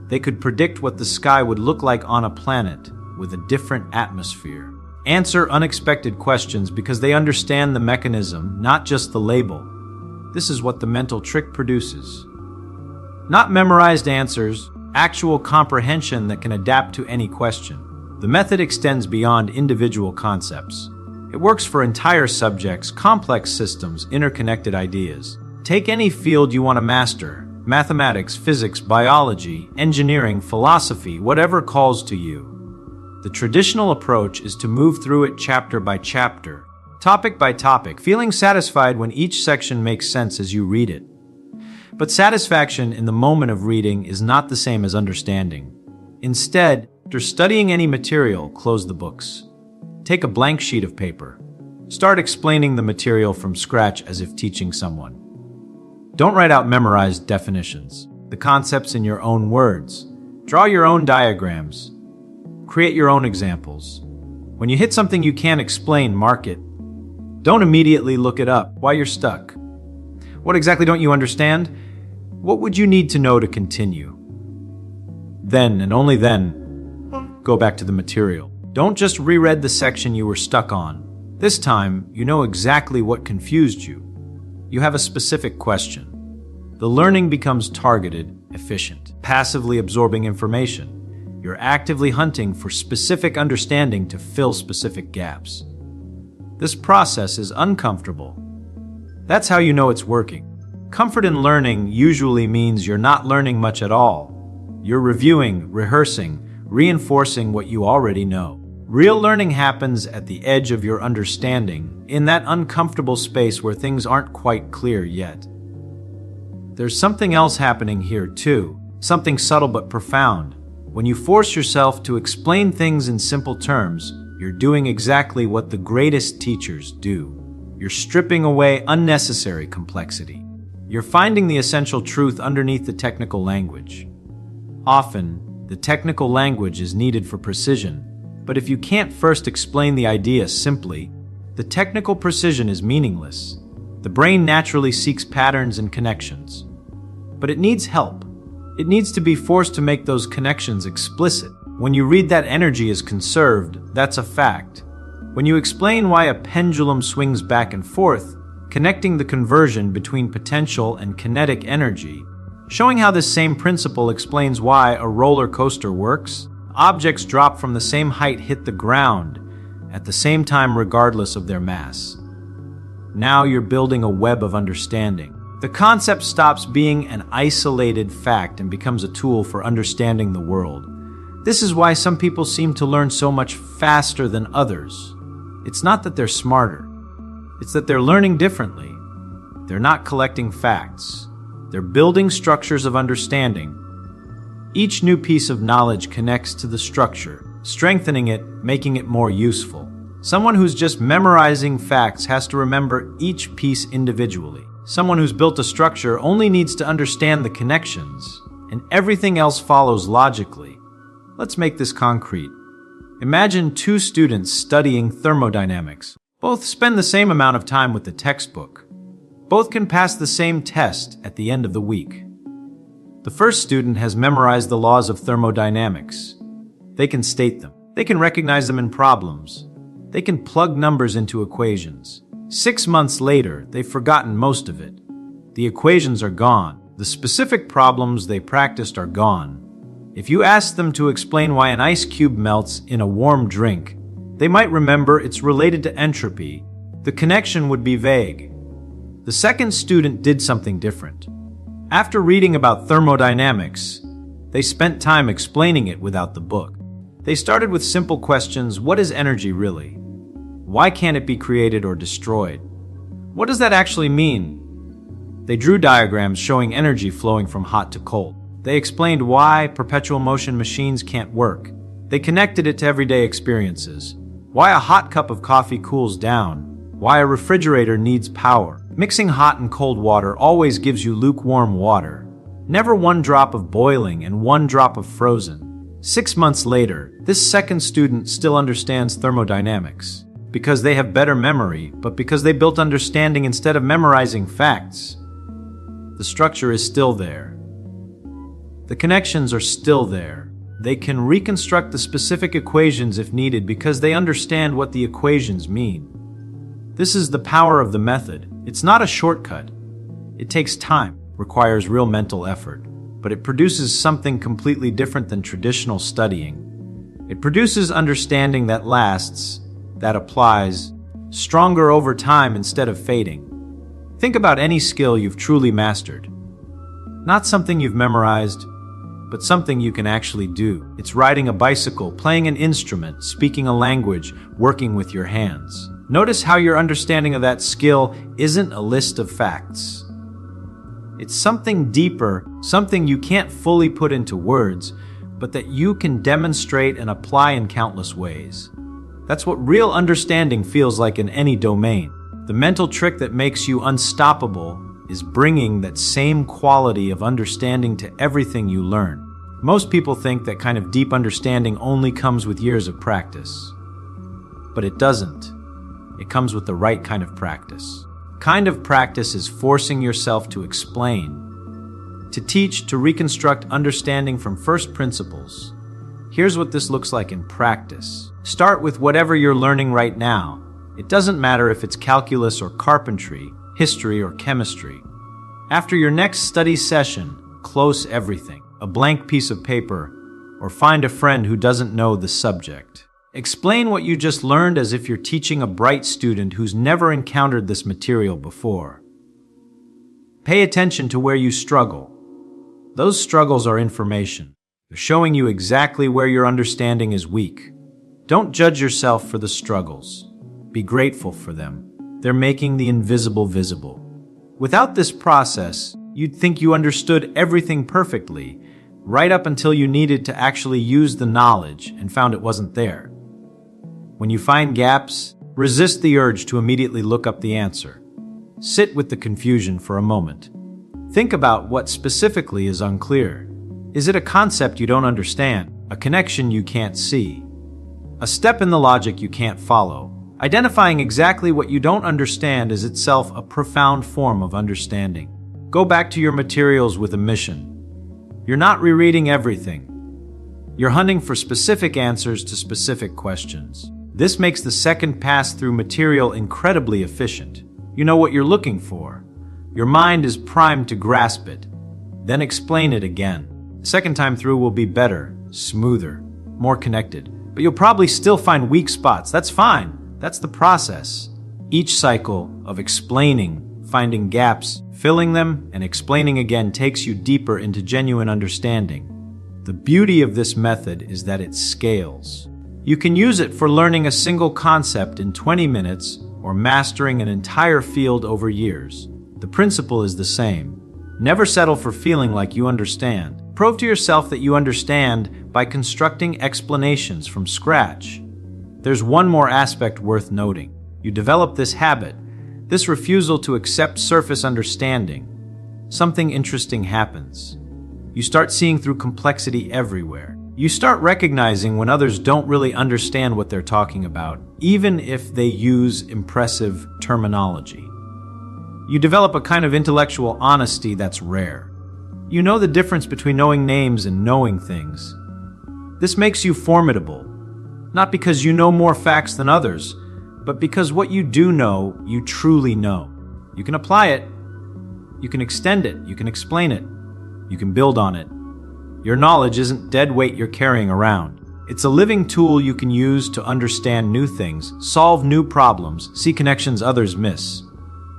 They could predict what the sky would look like on a planet with a different atmosphere. Answer unexpected questions because they understand the mechanism, not just the label. This is what the mental trick produces. Not memorized answers, actual comprehension that can adapt to any question. The method extends beyond individual concepts. It works for entire subjects, complex systems, interconnected ideas. Take any field you want to master: mathematics, physics, biology, engineering, philosophy, whatever calls to you. The traditional approach is to move through it chapter by chapter, topic by topic, feeling satisfied when each section makes sense as you read it. But satisfaction in the moment of reading is not the same as understanding. Instead, after studying any material, close the books. Take a blank sheet of paper. Start explaining the material from scratch as if teaching someone. Don't write out memorized definitions, the concepts in your own words. Draw your own diagrams. Create your own examples. When you hit something you can't explain, mark it. Don't immediately look it up while you're stuck. What exactly don't you understand? What would you need to know to continue? Then, and only then, go back to the material. Don't just reread the section you were stuck on. This time, you know exactly what confused you. You have a specific question. The learning becomes targeted, efficient, passively absorbing information. You're actively hunting for specific understanding to fill specific gaps. This process is uncomfortable. That's how you know it's working. Comfort in learning usually means you're not learning much at all. You're reviewing, rehearsing, reinforcing what you already know. Real learning happens at the edge of your understanding, in that uncomfortable space where things aren't quite clear yet. There's something else happening here too, something subtle but profound. When you force yourself to explain things in simple terms, you're doing exactly what the greatest teachers do. You're stripping away unnecessary complexity. You're finding the essential truth underneath the technical language. Often, the technical language is needed for precision, but if you can't first explain the idea simply, the technical precision is meaningless. The brain naturally seeks patterns and connections. But it needs help. It needs to be forced to make those connections explicit. When you read that energy is conserved, that's a fact. When you explain why a pendulum swings back and forth, connecting the conversion between potential and kinetic energy, showing how this same principle explains why a roller coaster works, objects drop from the same height hit the ground at the same time regardless of their mass. Now you're building a web of understanding. The concept stops being an isolated fact and becomes a tool for understanding the world. This is why some people seem to learn so much faster than others. It's not that they're smarter. It's that they're learning differently. They're not collecting facts. They're building structures of understanding. Each new piece of knowledge connects to the structure, strengthening it, making it more useful. Someone who's just memorizing facts has to remember each piece individually. Someone who's built a structure only needs to understand the connections, and everything else follows logically. Let's make this concrete. Imagine two students studying thermodynamics. Both spend the same amount of time with the textbook. Both can pass the same test at the end of the week. The first student has memorized the laws of thermodynamics. They can state them. They can recognize them in problems. They can plug numbers into equations. 6 months later, they've forgotten most of it. The equations are gone. The specific problems they practiced are gone. If you ask them to explain why an ice cube melts in a warm drink, they might remember it's related to entropy. The connection would be vague. The second student did something different. After reading about thermodynamics, they spent time explaining it without the book. They started with simple questions: what is energy really? Why can't it be created or destroyed? What does that actually mean? They drew diagrams showing energy flowing from hot to cold. They explained why perpetual motion machines can't work. They connected it to everyday experiences. Why a hot cup of coffee cools down. Why a refrigerator needs power. Mixing hot and cold water always gives you lukewarm water. Never one drop of boiling and one drop of frozen. 6 months later, this second student still understands thermodynamics. Because they have better memory, but because they built understanding instead of memorizing facts. The structure is still there. The connections are still there. They can reconstruct the specific equations if needed because they understand what the equations mean. This is the power of the method. It's not a shortcut. It takes time, requires real mental effort, but it produces something completely different than traditional studying. It produces understanding that lasts, that applies, stronger over time instead of fading. Think about any skill you've truly mastered. Not something you've memorized, but something you can actually do. It's riding a bicycle, playing an instrument, speaking a language, working with your hands. Notice how your understanding of that skill isn't a list of facts. It's something deeper, something you can't fully put into words, but that you can demonstrate and apply in countless ways. That's what real understanding feels like in any domain. The mental trick that makes you unstoppable is bringing that same quality of understanding to everything you learn. Most people think that kind of deep understanding only comes with years of practice. But it doesn't. It comes with the right kind of practice. Kind of practice is forcing yourself to explain, to teach, to reconstruct understanding from first principles. Here's what this looks like in practice. Start with whatever you're learning right now. It doesn't matter if it's calculus or carpentry, history or chemistry. After your next study session, close everything, a blank piece of paper, or find a friend who doesn't know the subject. Explain what you just learned as if you're teaching a bright student who's never encountered this material before. Pay attention to where you struggle. Those struggles are information. They're showing you exactly where your understanding is weak. Don't judge yourself for the struggles. Be grateful for them. They're making the invisible visible. Without this process, you'd think you understood everything perfectly, right up until you needed to actually use the knowledge and found it wasn't there. When you find gaps, resist the urge to immediately look up the answer. Sit with the confusion for a moment. Think about what specifically is unclear. Is it a concept you don't understand, a connection you can't see, a step in the logic you can't follow? Identifying exactly what you don't understand is itself a profound form of understanding. Go back to your materials with a mission. You're not rereading everything. You're hunting for specific answers to specific questions. This makes the second pass through material incredibly efficient. You know what you're looking for. Your mind is primed to grasp it. Then explain it again. The second time through will be better, smoother, more connected. But you'll probably still find weak spots. That's fine. That's the process. Each cycle of explaining, finding gaps, filling them, and explaining again takes you deeper into genuine understanding. The beauty of this method is that it scales. You can use it for learning a single concept in 20 minutes or mastering an entire field over years. The principle is the same. Never settle for feeling like you understand. Prove to yourself that you understand by constructing explanations from scratch. There's one more aspect worth noting. You develop this habit, this refusal to accept surface understanding. Something interesting happens. You start seeing through complexity everywhere. You start recognizing when others don't really understand what they're talking about, even if they use impressive terminology. You develop a kind of intellectual honesty that's rare. You know the difference between knowing names and knowing things. This makes you formidable, not because you know more facts than others, but because what you do know, you truly know. You can apply it, you can extend it, you can explain it, you can build on it. Your knowledge isn't dead weight you're carrying around. It's a living tool you can use to understand new things, solve new problems, see connections others miss.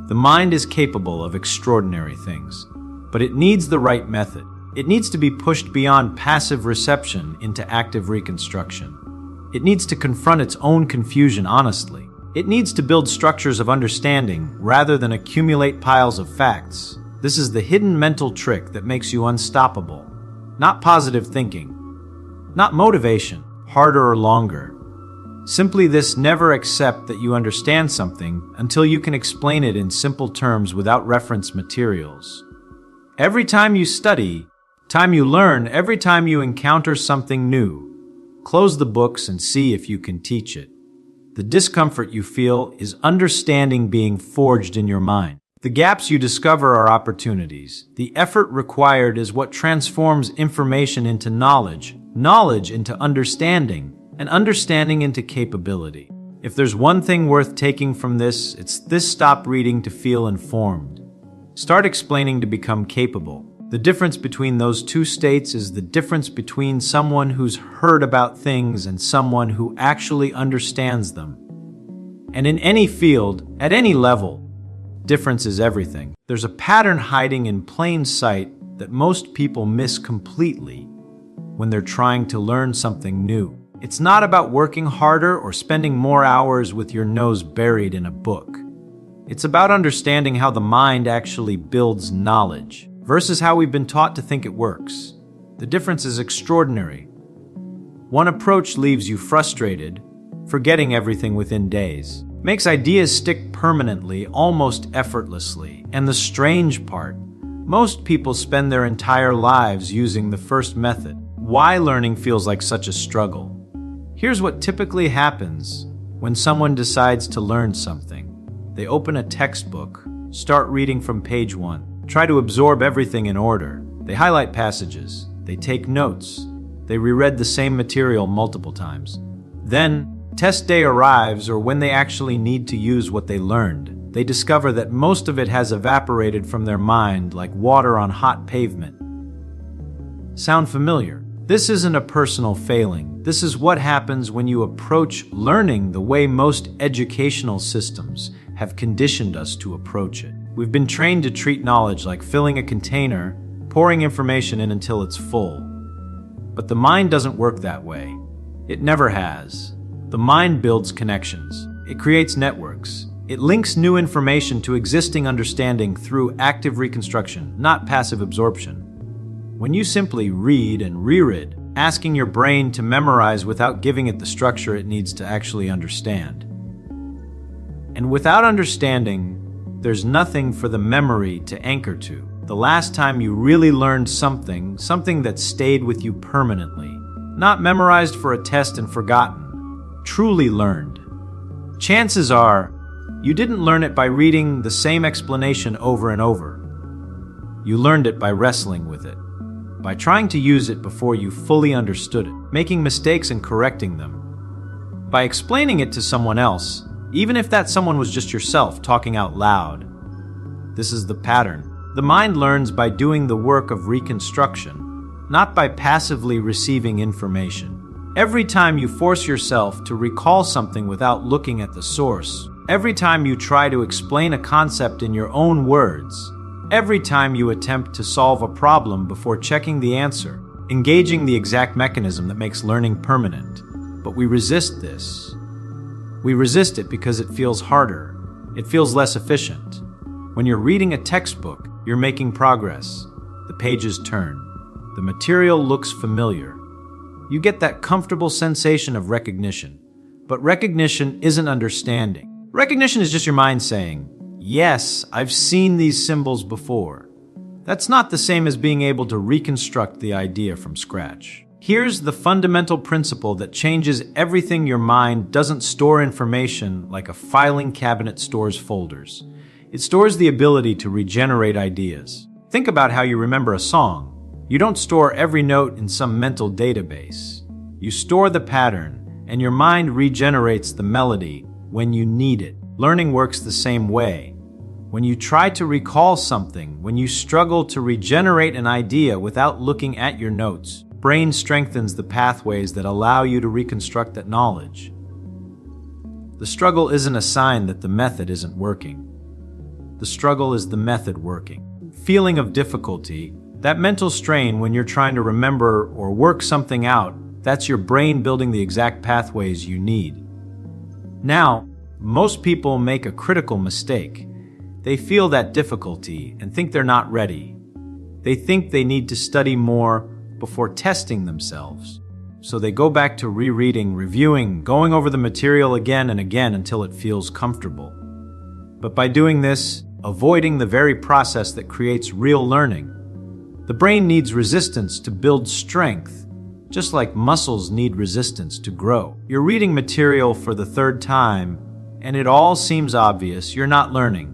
The mind is capable of extraordinary things, but it needs the right method. It needs to be pushed beyond passive reception into active reconstruction. It needs to confront its own confusion honestly. It needs to build structures of understanding rather than accumulate piles of facts. This is the hidden mental trick that makes you unstoppable. Not positive thinking, not motivation, harder or longer. Simply this: never accept that you understand something until you can explain it in simple terms without reference materials. Every time you study, Time you learn every time you encounter something new. Close the books and see if you can teach it. The discomfort you feel is understanding being forged in your mind. The gaps you discover are opportunities. The effort required is what transforms information into knowledge, knowledge into understanding, and understanding into capability. If there's one thing worth taking from this, it's this: stop reading to feel informed. Start explaining to become capable. The difference between those two states is the difference between someone who's heard about things and someone who actually understands them. And in any field, at any level, difference is everything. There's a pattern hiding in plain sight that most people miss completely when they're trying to learn something new. It's not about working harder or spending more hours with your nose buried in a book. It's about understanding how the mind actually builds knowledge versus how we've been taught to think it works. The difference is extraordinary. One approach leaves you frustrated, forgetting everything within days. Makes ideas stick permanently, almost effortlessly. And the strange part, most people spend their entire lives using the first method. Why learning feels like such a struggle? Here's what typically happens when someone decides to learn something. They open a textbook, start reading from page 1, try to absorb everything in order. They highlight passages, they take notes, they reread the same material multiple times. Then, test day arrives, or when they actually need to use what they learned, they discover that most of it has evaporated from their mind like water on hot pavement. Sound familiar? This isn't a personal failing. This is what happens when you approach learning the way most educational systems have conditioned us to approach it. We've been trained to treat knowledge like filling a container, pouring information in until it's full. But the mind doesn't work that way. It never has. The mind builds connections. It creates networks. It links new information to existing understanding through active reconstruction, not passive absorption. When you simply read and reread, asking your brain to memorize without giving it the structure it needs to actually understand. And without understanding, there's nothing for the memory to anchor to. The last time you really learned something that stayed with you permanently, not memorized for a test and forgotten, truly learned. Chances are, you didn't learn it by reading the same explanation over and over. You learned it by wrestling with it, by trying to use it before you fully understood it, making mistakes and correcting them, by explaining it to someone else, even if that someone was just yourself talking out loud. This is the pattern. The mind learns by doing the work of reconstruction, not by passively receiving information. Every time you force yourself to recall something without looking at the source, every time you try to explain a concept in your own words, every time you attempt to solve a problem before checking the answer, engaging the exact mechanism that makes learning permanent. But we resist this. We resist it because it feels harder. It feels less efficient. When you're reading a textbook, you're making progress. The pages turn. The material looks familiar. You get that comfortable sensation of recognition. But recognition isn't understanding. Recognition is just your mind saying, yes, I've seen these symbols before. That's not the same as being able to reconstruct the idea from scratch. Here's the fundamental principle that changes everything. Your mind doesn't store information like a filing cabinet stores folders. It stores the ability to regenerate ideas. Think about how you remember a song. You don't store every note in some mental database. You store the pattern, and your mind regenerates the melody when you need it. Learning works the same way. When you try to recall something, when you struggle to regenerate an idea without looking at your notes, brain strengthens the pathways that allow you to reconstruct that knowledge. The struggle isn't a sign that the method isn't working. The struggle is the method working. Feeling of difficulty, that mental strain when you're trying to remember or work something out, that's your brain building the exact pathways you need. Now, most people make a critical mistake. They feel that difficulty and think they're not ready. They think they need to study more before testing themselves. So they go back to rereading, reviewing, going over the material again and again until it feels comfortable. But by doing this, avoiding the very process that creates real learning, The brain needs resistance to build strength, just like muscles need resistance to grow. You're reading material for the third time, and it all seems obvious. You're not learning.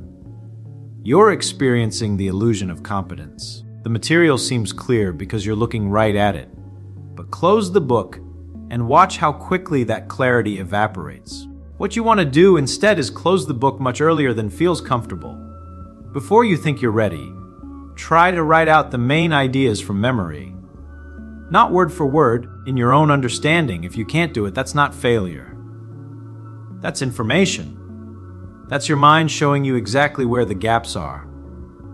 You're experiencing the illusion of competence. The material seems clear because you're looking right at it. But close the book and watch how quickly that clarity evaporates. What you want to do instead is close the book much earlier than feels comfortable. Before you think you're ready, try to write out the main ideas from memory. Not word for word, in your own understanding. If you can't do it, that's not failure. That's information. That's your mind showing you exactly where the gaps are.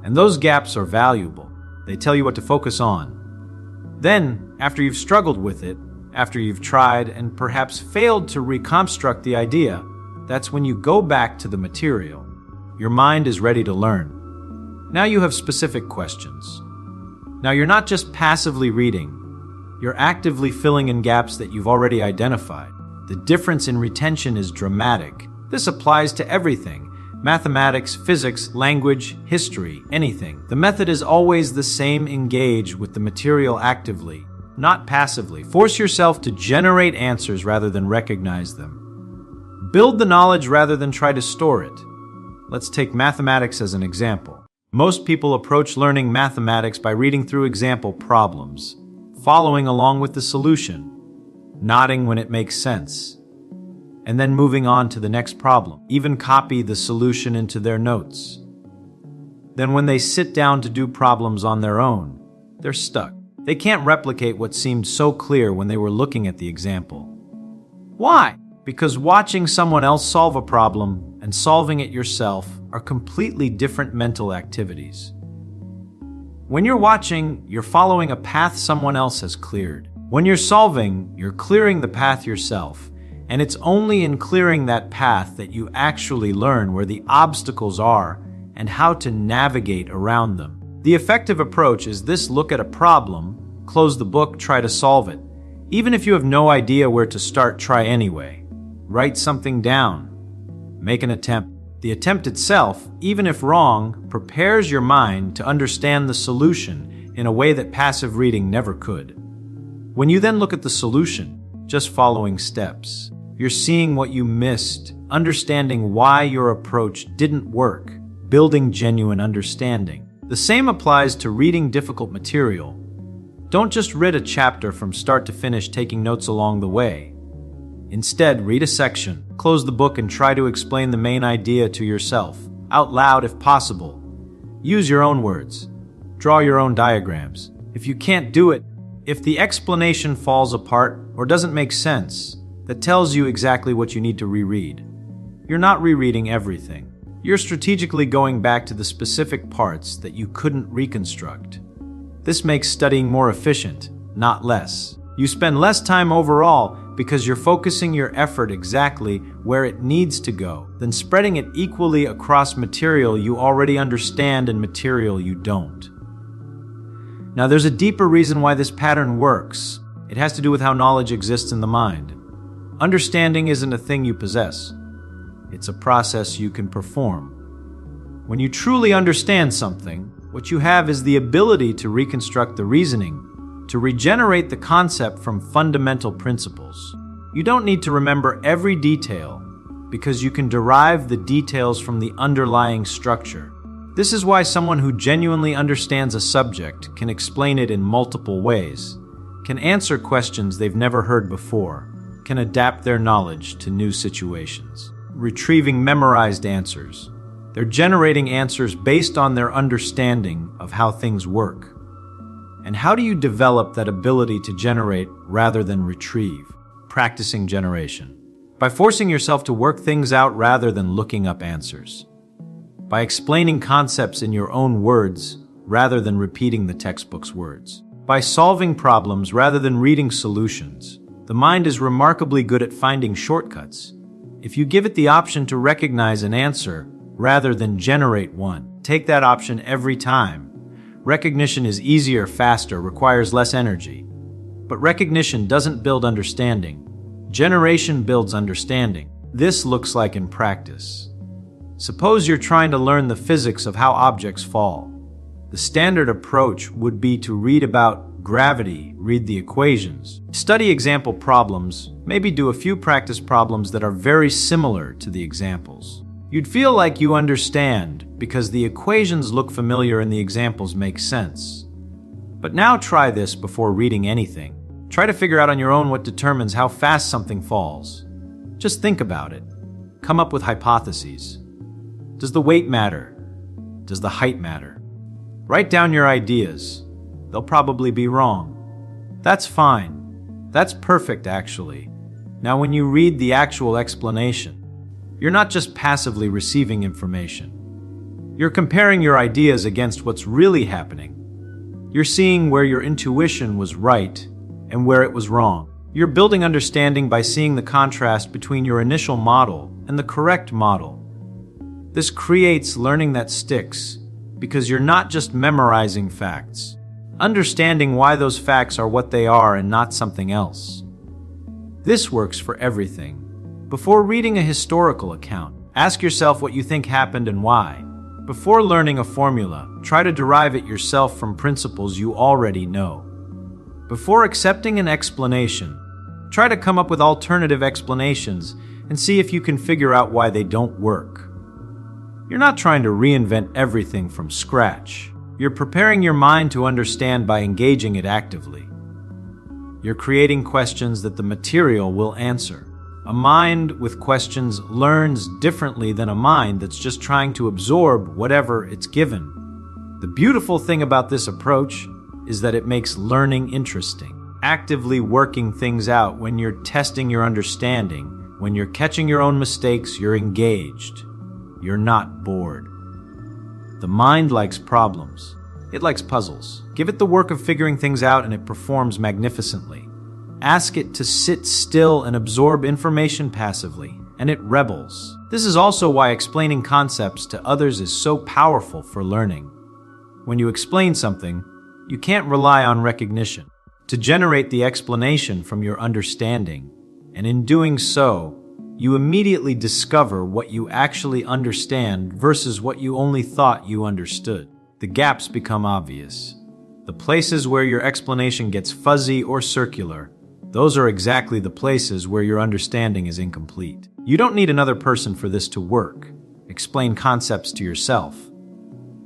And those gaps are valuable. They tell you what to focus on. Then, after you've struggled with it, after you've tried and perhaps failed to reconstruct the idea, that's when you go back to the material. Your mind is ready to learn. Now you have specific questions. Now you're not just passively reading. You're actively filling in gaps that you've already identified. The difference in retention is dramatic. This applies to everything: mathematics, physics, language, history, anything. The method is always the same: engage with the material actively, not passively. Force yourself to generate answers rather than recognize them. Build the knowledge rather than try to store it. Let's take mathematics as an example. Most people approach learning mathematics by reading through example problems, following along with the solution, nodding when it makes sense, and then moving on to the next problem. Even copy the solution into their notes. Then when they sit down to do problems on their own, they're stuck. They can't replicate what seemed so clear when they were looking at the example. Why? Because watching someone else solve a problem and solving it yourself are completely different mental activities. When you're watching, you're following a path someone else has cleared. When you're solving, you're clearing the path yourself. And it's only in clearing that path that you actually learn where the obstacles are and how to navigate around them. The effective approach is this: look at a problem, close the book, try to solve it. Even if you have no idea where to start, try anyway. Write something down. Make an attempt. The attempt itself, even if wrong, prepares your mind to understand the solution in a way that passive reading never could. When you then look at the solution, just following steps, you're seeing what you missed, understanding why your approach didn't work, building genuine understanding. The same applies to reading difficult material. Don't just read a chapter from start to finish, taking notes along the way. Instead, read a section, close the book, and try to explain the main idea to yourself, out loud if possible. Use your own words. Draw your own diagrams. If you can't do it, if the explanation falls apart or doesn't make sense, that tells you exactly what you need to reread. You're not rereading everything. You're strategically going back to the specific parts that you couldn't reconstruct. This makes studying more efficient, not less. You spend less time overall because you're focusing your effort exactly where it needs to go, then spreading it equally across material you already understand and material you don't. Now, there's a deeper reason why this pattern works. It has to do with how knowledge exists in the mind. Understanding isn't a thing you possess. It's a process you can perform. When you truly understand something, what you have is the ability to reconstruct the reasoning, to regenerate the concept from fundamental principles. You don't need to remember every detail because you can derive the details from the underlying structure. This is why someone who genuinely understands a subject can explain it in multiple ways, can answer questions they've never heard before, can adapt their knowledge to new situations. Retrieving memorized answers. They're generating answers based on their understanding of how things work. And how do you develop that ability to generate rather than retrieve? Practicing generation. By forcing yourself to work things out rather than looking up answers. By explaining concepts in your own words rather than repeating the textbook's words. By solving problems rather than reading solutions. The mind is remarkably good at finding shortcuts. If you give it the option to recognize an answer rather than generate one, take that option every time. Recognition is easier, faster, requires less energy. But recognition doesn't build understanding. Generation builds understanding. This looks like in practice. Suppose you're trying to learn the physics of how objects fall. The standard approach would be to read about gravity, read the equations, study example problems, maybe do a few practice problems that are very similar to the examples. You'd feel like you understand because the equations look familiar and the examples make sense. But now try this before reading anything. Try to figure out on your own what determines how fast something falls. Just think about it. Come up with hypotheses. Does the weight matter? Does the height matter? Write down your ideas. They'll probably be wrong. That's fine. That's perfect, actually. Now, when you read the actual explanation, you're not just passively receiving information. You're comparing your ideas against what's really happening. You're seeing where your intuition was right and where it was wrong. You're building understanding by seeing the contrast between your initial model and the correct model. This creates learning that sticks because you're not just memorizing facts, understanding why those facts are what they are and not something else. This works for everything. Before reading a historical account, ask yourself what you think happened and why. Before learning a formula, try to derive it yourself from principles you already know. Before accepting an explanation, try to come up with alternative explanations and see if you can figure out why they don't work. You're not trying to reinvent everything from scratch. You're preparing your mind to understand by engaging it actively. You're creating questions that the material will answer. A mind with questions learns differently than a mind that's just trying to absorb whatever it's given. The beautiful thing about this approach is that it makes learning interesting. Actively working things out when you're testing your understanding, when you're catching your own mistakes, you're engaged. You're not bored. The mind likes problems. It likes puzzles. Give it the work of figuring things out and it performs magnificently. Ask it to sit still and absorb information passively, and it rebels. This is also why explaining concepts to others is so powerful for learning. When you explain something, you can't rely on recognition to generate the explanation from your understanding, and in doing so, you immediately discover what you actually understand versus what you only thought you understood. The gaps become obvious. The places where your explanation gets fuzzy or circular, those are exactly the places where your understanding is incomplete. You don't need another person for this to work. Explain concepts to yourself.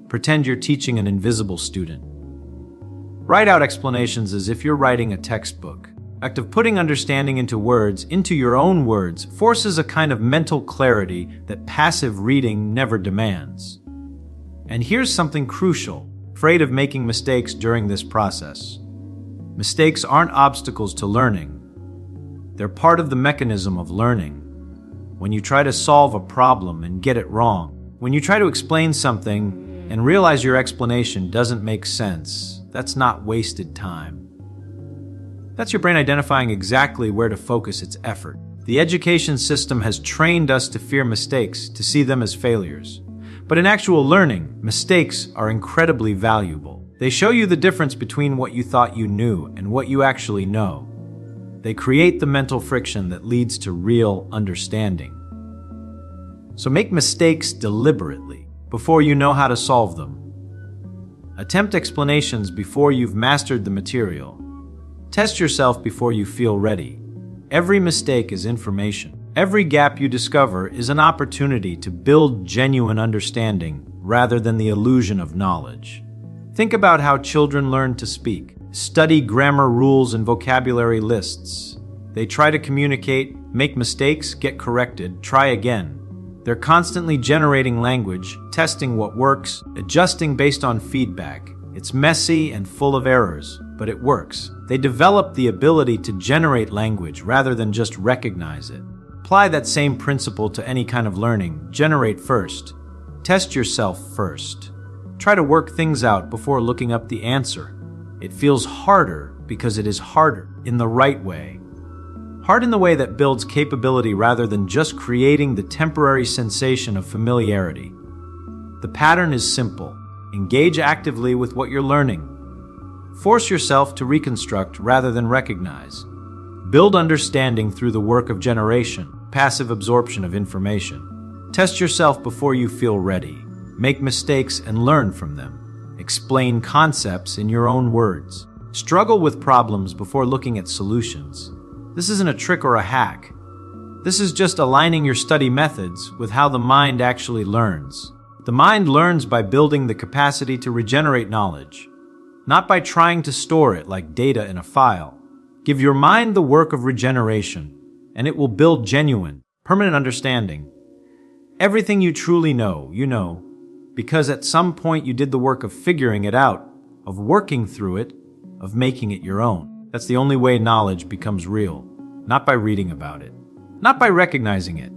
Pretend you're teaching an invisible student. Write out explanations as if you're writing a textbook. The act of putting understanding into words, into your own words, forces a kind of mental clarity that passive reading never demands. And here's something crucial: afraid of making mistakes during this process. Mistakes aren't obstacles to learning. They're part of the mechanism of learning. When you try to solve a problem and get it wrong, when you try to explain something and realize your explanation doesn't make sense, that's not wasted time. That's your brain identifying exactly where to focus its effort. The education system has trained us to fear mistakes, to see them as failures. But in actual learning, mistakes are incredibly valuable. They show you the difference between what you thought you knew and what you actually know. They create the mental friction that leads to real understanding. So make mistakes deliberately before you know how to solve them. Attempt explanations before you've mastered the material. Test yourself before you feel ready. Every mistake is information. Every gap you discover is an opportunity to build genuine understanding rather than the illusion of knowledge. Think about how children learn to speak. Study grammar rules and vocabulary lists. They try to communicate, make mistakes, get corrected, try again. They're constantly generating language, testing what works, adjusting based on feedback. It's messy and full of errors, but it works. They develop the ability to generate language rather than just recognize it. Apply that same principle to any kind of learning. Generate first. Test yourself first. Try to work things out before looking up the answer. It feels harder because it is harder in the right way. Hard in the way that builds capability rather than just creating the temporary sensation of familiarity. The pattern is simple. Engage actively with what you're learning. Force yourself to reconstruct rather than recognize. Build understanding through the work of generation, passive absorption of information. Test yourself before you feel ready. Make mistakes and learn from them. Explain concepts in your own words. Struggle with problems before looking at solutions. This isn't a trick or a hack. This is just aligning your study methods with how the mind actually learns. The mind learns by building the capacity to regenerate knowledge, not by trying to store it like data in a file. Give your mind the work of regeneration, and it will build genuine, permanent understanding. Everything you truly know, you know, because at some point you did the work of figuring it out, of working through it, of making it your own. That's the only way knowledge becomes real, not by reading about it, not by recognizing it,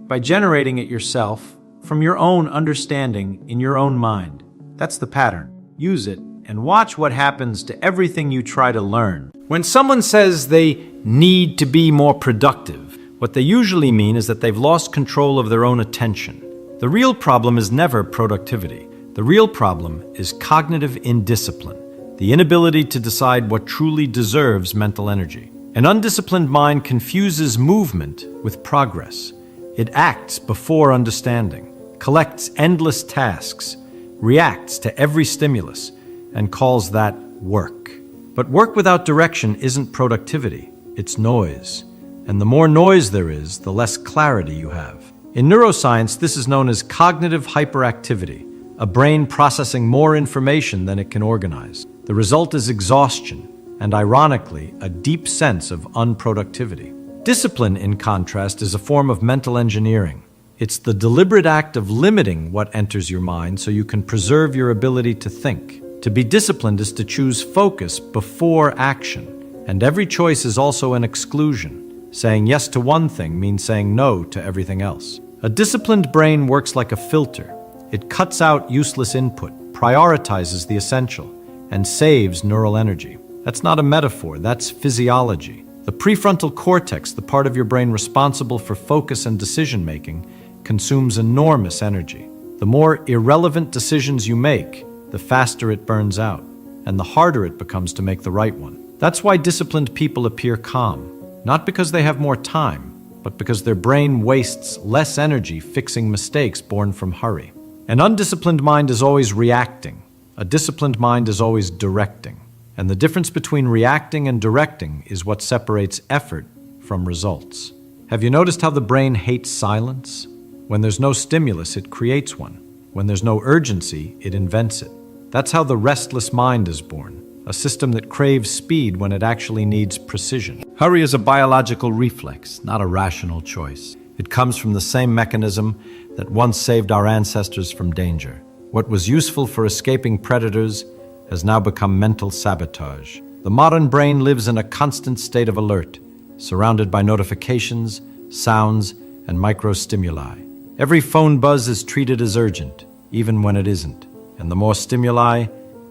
by generating it yourself from your own understanding in your own mind. That's the pattern. Use it and watch what happens to everything you try to learn. When someone says they need to be more productive, what they usually mean is that they've lost control of their own attention. The real problem is never productivity. The real problem is cognitive indiscipline, the inability to decide what truly deserves mental energy. An undisciplined mind confuses movement with progress. It acts before understanding, collects endless tasks, reacts to every stimulus, and calls that work. But work without direction isn't productivity, it's noise. And the more noise there is, the less clarity you have. In neuroscience, this is known as cognitive hyperactivity, a brain processing more information than it can organize. The result is exhaustion, and ironically, a deep sense of unproductivity. Discipline, in contrast, is a form of mental engineering. It's the deliberate act of limiting what enters your mind so you can preserve your ability to think. To be disciplined is to choose focus before action, and every choice is also an exclusion. Saying yes to one thing means saying no to everything else. A disciplined brain works like a filter. It cuts out useless input, prioritizes the essential, and saves neural energy. That's not a metaphor, that's physiology. The prefrontal cortex, the part of your brain responsible for focus and decision-making, consumes enormous energy. The more irrelevant decisions you make, the faster it burns out, and the harder it becomes to make the right one. That's why disciplined people appear calm. Not because they have more time, but because their brain wastes less energy fixing mistakes born from hurry. An undisciplined mind is always reacting. A disciplined mind is always directing. And the difference between reacting and directing is what separates effort from results. Have you noticed how the brain hates silence? When there's no stimulus, it creates one. When there's no urgency, it invents it. That's how the restless mind is born. A system that craves speed when it actually needs precision. Hurry is a biological reflex, not a rational choice. It comes from the same mechanism that once saved our ancestors from danger. What was useful for escaping predators has now become mental sabotage. The modern brain lives in a constant state of alert, surrounded by notifications, sounds, and microstimuli. Every phone buzz is treated as urgent, even when it isn't. And the more stimuli,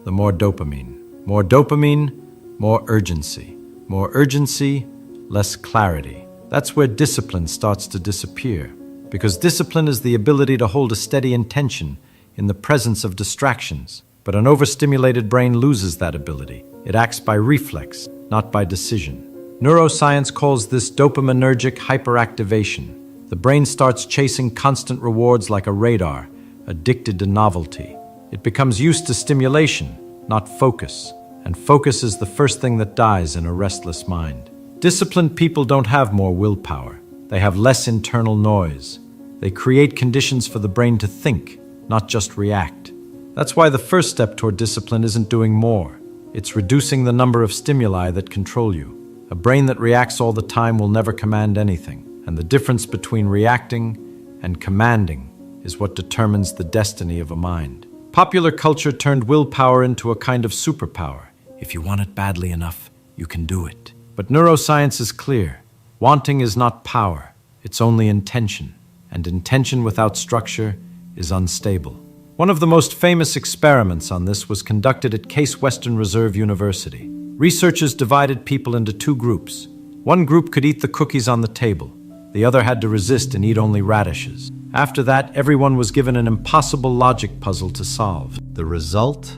the more dopamine. More dopamine, more urgency. More urgency, less clarity. That's where discipline starts to disappear. Because discipline is the ability to hold a steady intention in the presence of distractions. But an overstimulated brain loses that ability. It acts by reflex, not by decision. Neuroscience calls this dopaminergic hyperactivation. The brain starts chasing constant rewards like a radar, addicted to novelty. It becomes used to stimulation, not focus, and focus is the first thing that dies in a restless mind. Disciplined people don't have more willpower. They have less internal noise. They create conditions for the brain to think, not just react. That's why the first step toward discipline isn't doing more. It's reducing the number of stimuli that control you. A brain that reacts all the time will never command anything, and the difference between reacting and commanding is what determines the destiny of a mind. Popular culture turned willpower into a kind of superpower. If you want it badly enough, you can do it. But neuroscience is clear. Wanting is not power, it's only intention. And intention without structure is unstable. One of the most famous experiments on this was conducted at Case Western Reserve University. Researchers divided people into two groups. One group could eat the cookies on the table. The other had to resist and eat only radishes. After that, everyone was given an impossible logic puzzle to solve. The result?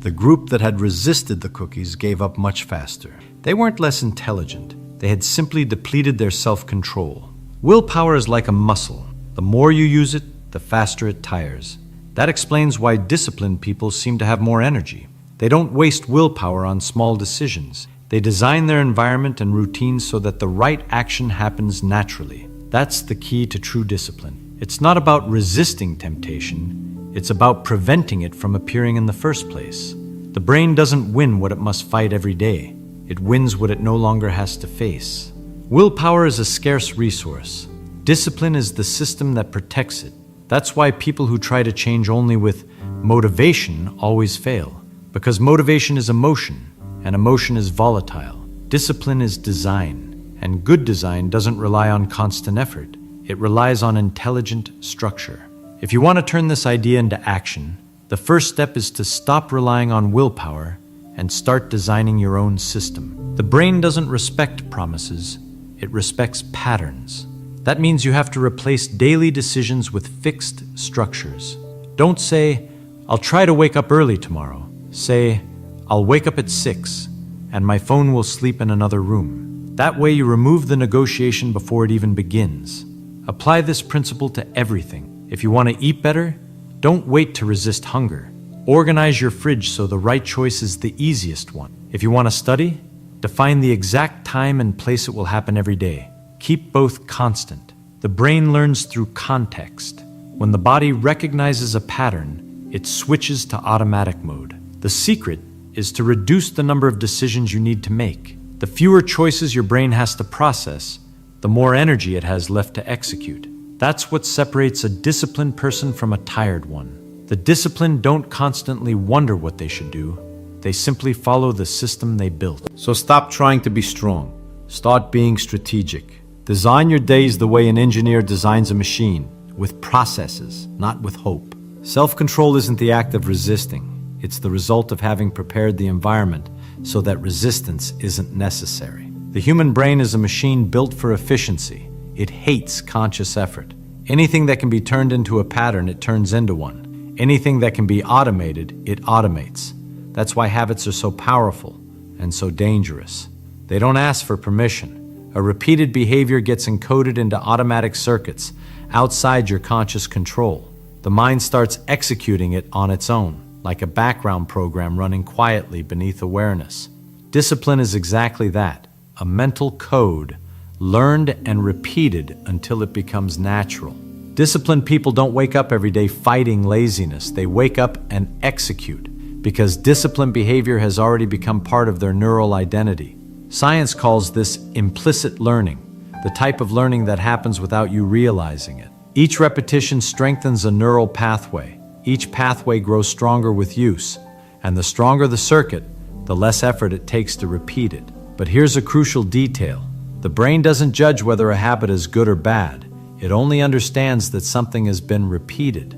The group that had resisted the cookies gave up much faster. They weren't less intelligent. They had simply depleted their self-control. Willpower is like a muscle. The more you use it, the faster it tires. That explains why disciplined people seem to have more energy. They don't waste willpower on small decisions. They design their environment and routines so that the right action happens naturally. That's the key to true discipline. It's not about resisting temptation. It's about preventing it from appearing in the first place. The brain doesn't win what it must fight every day. It wins what it no longer has to face. Willpower is a scarce resource. Discipline is the system that protects it. That's why people who try to change only with motivation always fail. Because motivation is emotion, and emotion is volatile. Discipline is design, and good design doesn't rely on constant effort. It relies on intelligent structure. If you want to turn this idea into action, the first step is to stop relying on willpower and start designing your own system. The brain doesn't respect promises, it respects patterns. That means you have to replace daily decisions with fixed structures. Don't say, "I'll try to wake up early tomorrow." Say, "I'll wake up at 6, and my phone will sleep in another room." That way you remove the negotiation before it even begins. Apply this principle to everything. If you want to eat better, don't wait to resist hunger. Organize your fridge so the right choice is the easiest one. If you want to study, define the exact time and place it will happen every day. Keep both constant. The brain learns through context. When the body recognizes a pattern, it switches to automatic mode. The secret is to reduce the number of decisions you need to make. The fewer choices your brain has to process, the more energy it has left to execute. That's what separates a disciplined person from a tired one. The disciplined don't constantly wonder what they should do. They simply follow the system they built. So stop trying to be strong. Start being strategic. Design your days the way an engineer designs a machine, with processes, not with hope. Self-control isn't the act of resisting. It's the result of having prepared the environment so that resistance isn't necessary. The human brain is a machine built for efficiency. It hates conscious effort. Anything that can be turned into a pattern, it turns into one. Anything that can be automated, it automates. That's why habits are so powerful and so dangerous. They don't ask for permission. A repeated behavior gets encoded into automatic circuits outside your conscious control. The mind starts executing it on its own, like a background program running quietly beneath awareness. Discipline is exactly that, a mental code, learned and repeated until it becomes natural. Disciplined people don't wake up every day fighting laziness. They wake up and execute, because disciplined behavior has already become part of their neural identity. Science calls this implicit learning, the type of learning that happens without you realizing it. Each repetition strengthens a neural pathway. Each pathway grows stronger with use, and the stronger the circuit, the less effort it takes to repeat it. But here's a crucial detail. The brain doesn't judge whether a habit is good or bad. It only understands that something has been repeated.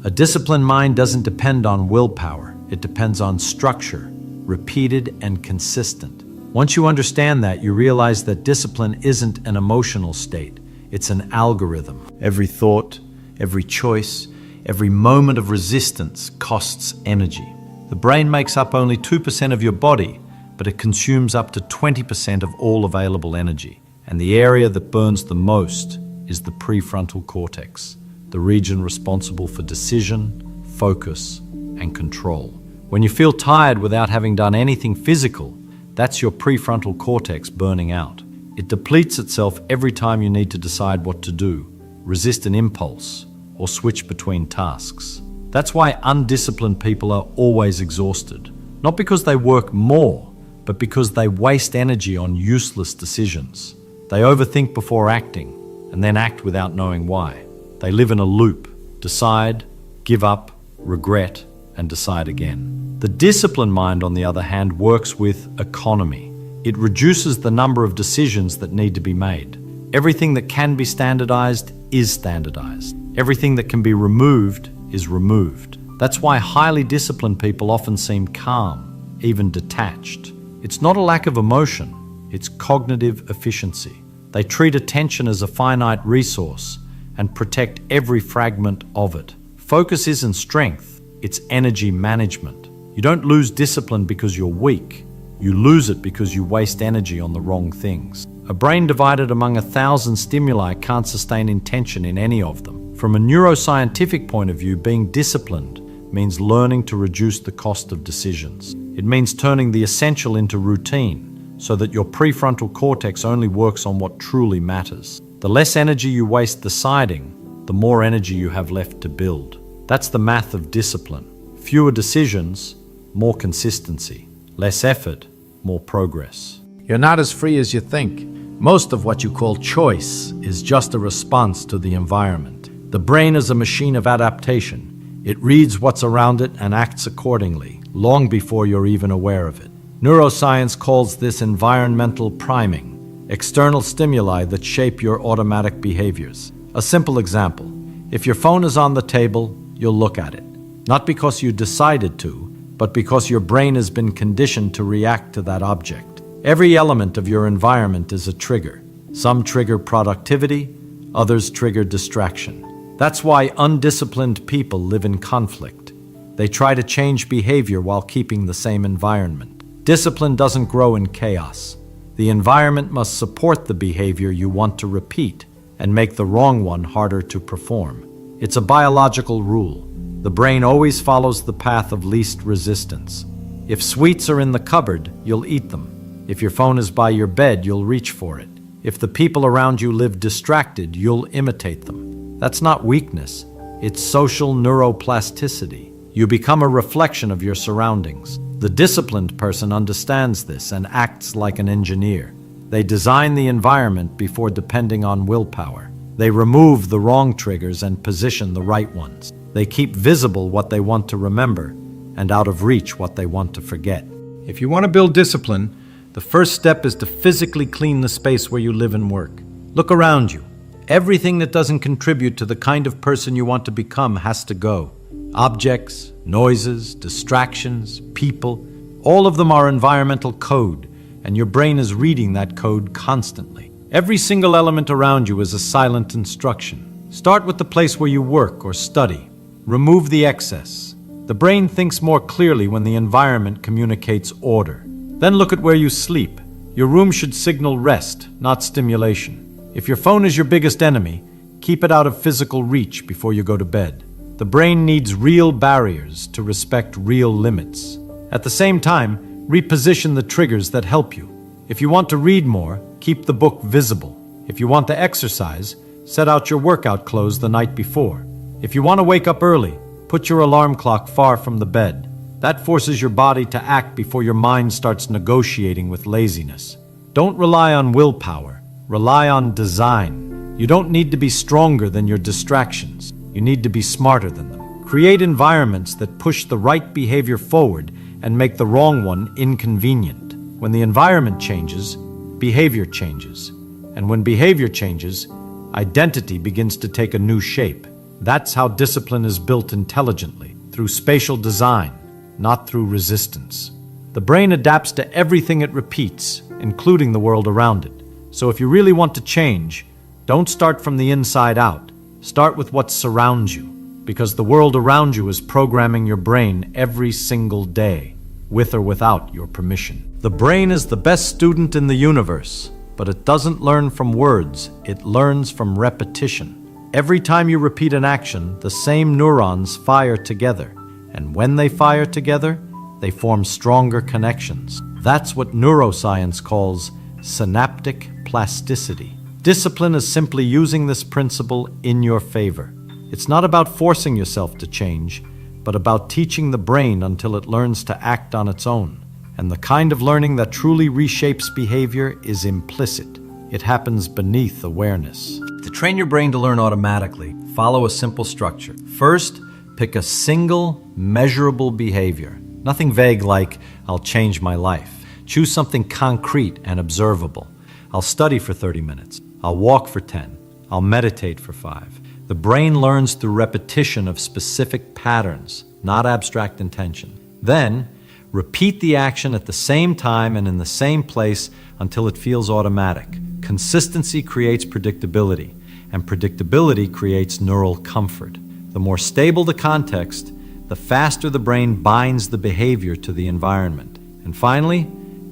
A disciplined mind doesn't depend on willpower. It depends on structure, repeated and consistent. Once you understand that, you realize that discipline isn't an emotional state. It's an algorithm. Every thought, every choice, every moment of resistance costs energy. The brain makes up only 2% of your body, but it consumes up to 20% of all available energy. And the area that burns the most is the prefrontal cortex, the region responsible for decision, focus, and control. When you feel tired without having done anything physical, that's your prefrontal cortex burning out. It depletes itself every time you need to decide what to do, resist an impulse, or switch between tasks. That's why undisciplined people are always exhausted. Not because they work more, but because they waste energy on useless decisions. They overthink before acting, and then act without knowing why. They live in a loop, decide, give up, regret, and decide again. The disciplined mind, on the other hand, works with economy. It reduces the number of decisions that need to be made. Everything that can be standardized is standardized. Everything that can be removed is removed. That's why highly disciplined people often seem calm, even detached. It's not a lack of emotion, it's cognitive efficiency. They treat attention as a finite resource and protect every fragment of it. Focus isn't strength, it's energy management. You don't lose discipline because you're weak. You lose it because you waste energy on the wrong things. A brain divided among 1,000 stimuli can't sustain intention in any of them. From a neuroscientific point of view, being disciplined means learning to reduce the cost of decisions. It means turning the essential into routine so that your prefrontal cortex only works on what truly matters. The less energy you waste deciding, the more energy you have left to build. That's the math of discipline. Fewer decisions, more consistency. Less effort, more progress. You're not as free as you think. Most of what you call choice is just a response to the environment. The brain is a machine of adaptation. It reads what's around it and acts accordingly, long before you're even aware of it. Neuroscience calls this environmental priming, external stimuli that shape your automatic behaviors. A simple example: if your phone is on the table, you'll look at it. Not because you decided to, but because your brain has been conditioned to react to that object. Every element of your environment is a trigger. Some trigger productivity, others trigger distraction. That's why undisciplined people live in conflict. They try to change behavior while keeping the same environment. Discipline doesn't grow in chaos. The environment must support the behavior you want to repeat and make the wrong one harder to perform. It's a biological rule. The brain always follows the path of least resistance. If sweets are in the cupboard, you'll eat them. If your phone is by your bed, you'll reach for it. If the people around you live distracted, you'll imitate them. That's not weakness. It's social neuroplasticity. You become a reflection of your surroundings. The disciplined person understands this and acts like an engineer. They design the environment before depending on willpower. They remove the wrong triggers and position the right ones. They keep visible what they want to remember and out of reach what they want to forget. If you want to build discipline, the first step is to physically clean the space where you live and work. Look around you. Everything that doesn't contribute to the kind of person you want to become has to go. Objects, noises, distractions, people, all of them are environmental code, and your brain is reading that code constantly. Every single element around you is a silent instruction. Start with the place where you work or study. Remove the excess. The brain thinks more clearly when the environment communicates order. Then look at where you sleep. Your room should signal rest, not stimulation. If your phone is your biggest enemy, keep it out of physical reach before you go to bed. The brain needs real barriers to respect real limits. At the same time, reposition the triggers that help you. If you want to read more, keep the book visible. If you want to exercise, set out your workout clothes the night before. If you want to wake up early, put your alarm clock far from the bed. That forces your body to act before your mind starts negotiating with laziness. Don't rely on willpower. Rely on design. You don't need to be stronger than your distractions. You need to be smarter than them. Create environments that push the right behavior forward and make the wrong one inconvenient. When the environment changes, behavior changes. And when behavior changes, identity begins to take a new shape. That's how discipline is built intelligently, through spatial design, not through resistance. The brain adapts to everything it repeats, including the world around it. So if you really want to change, don't start from the inside out. Start with what surrounds you, because the world around you is programming your brain every single day, with or without your permission. The brain is the best student in the universe, but it doesn't learn from words, it learns from repetition. Every time you repeat an action, the same neurons fire together, and when they fire together, they form stronger connections. That's what neuroscience calls synaptic plasticity. Discipline is simply using this principle in your favor. It's not about forcing yourself to change, but about teaching the brain until it learns to act on its own. And the kind of learning that truly reshapes behavior is implicit. It happens beneath awareness. To train your brain to learn automatically, follow a simple structure. First, pick a single, measurable behavior. Nothing vague like, I'll change my life. Choose something concrete and observable. I'll study for 30 minutes. I'll walk for 10. I'll meditate for 5. The brain learns through repetition of specific patterns, not abstract intention. Then, repeat the action at the same time and in the same place until it feels automatic. Consistency creates predictability, and predictability creates neural comfort. The more stable the context, the faster the brain binds the behavior to the environment. And finally,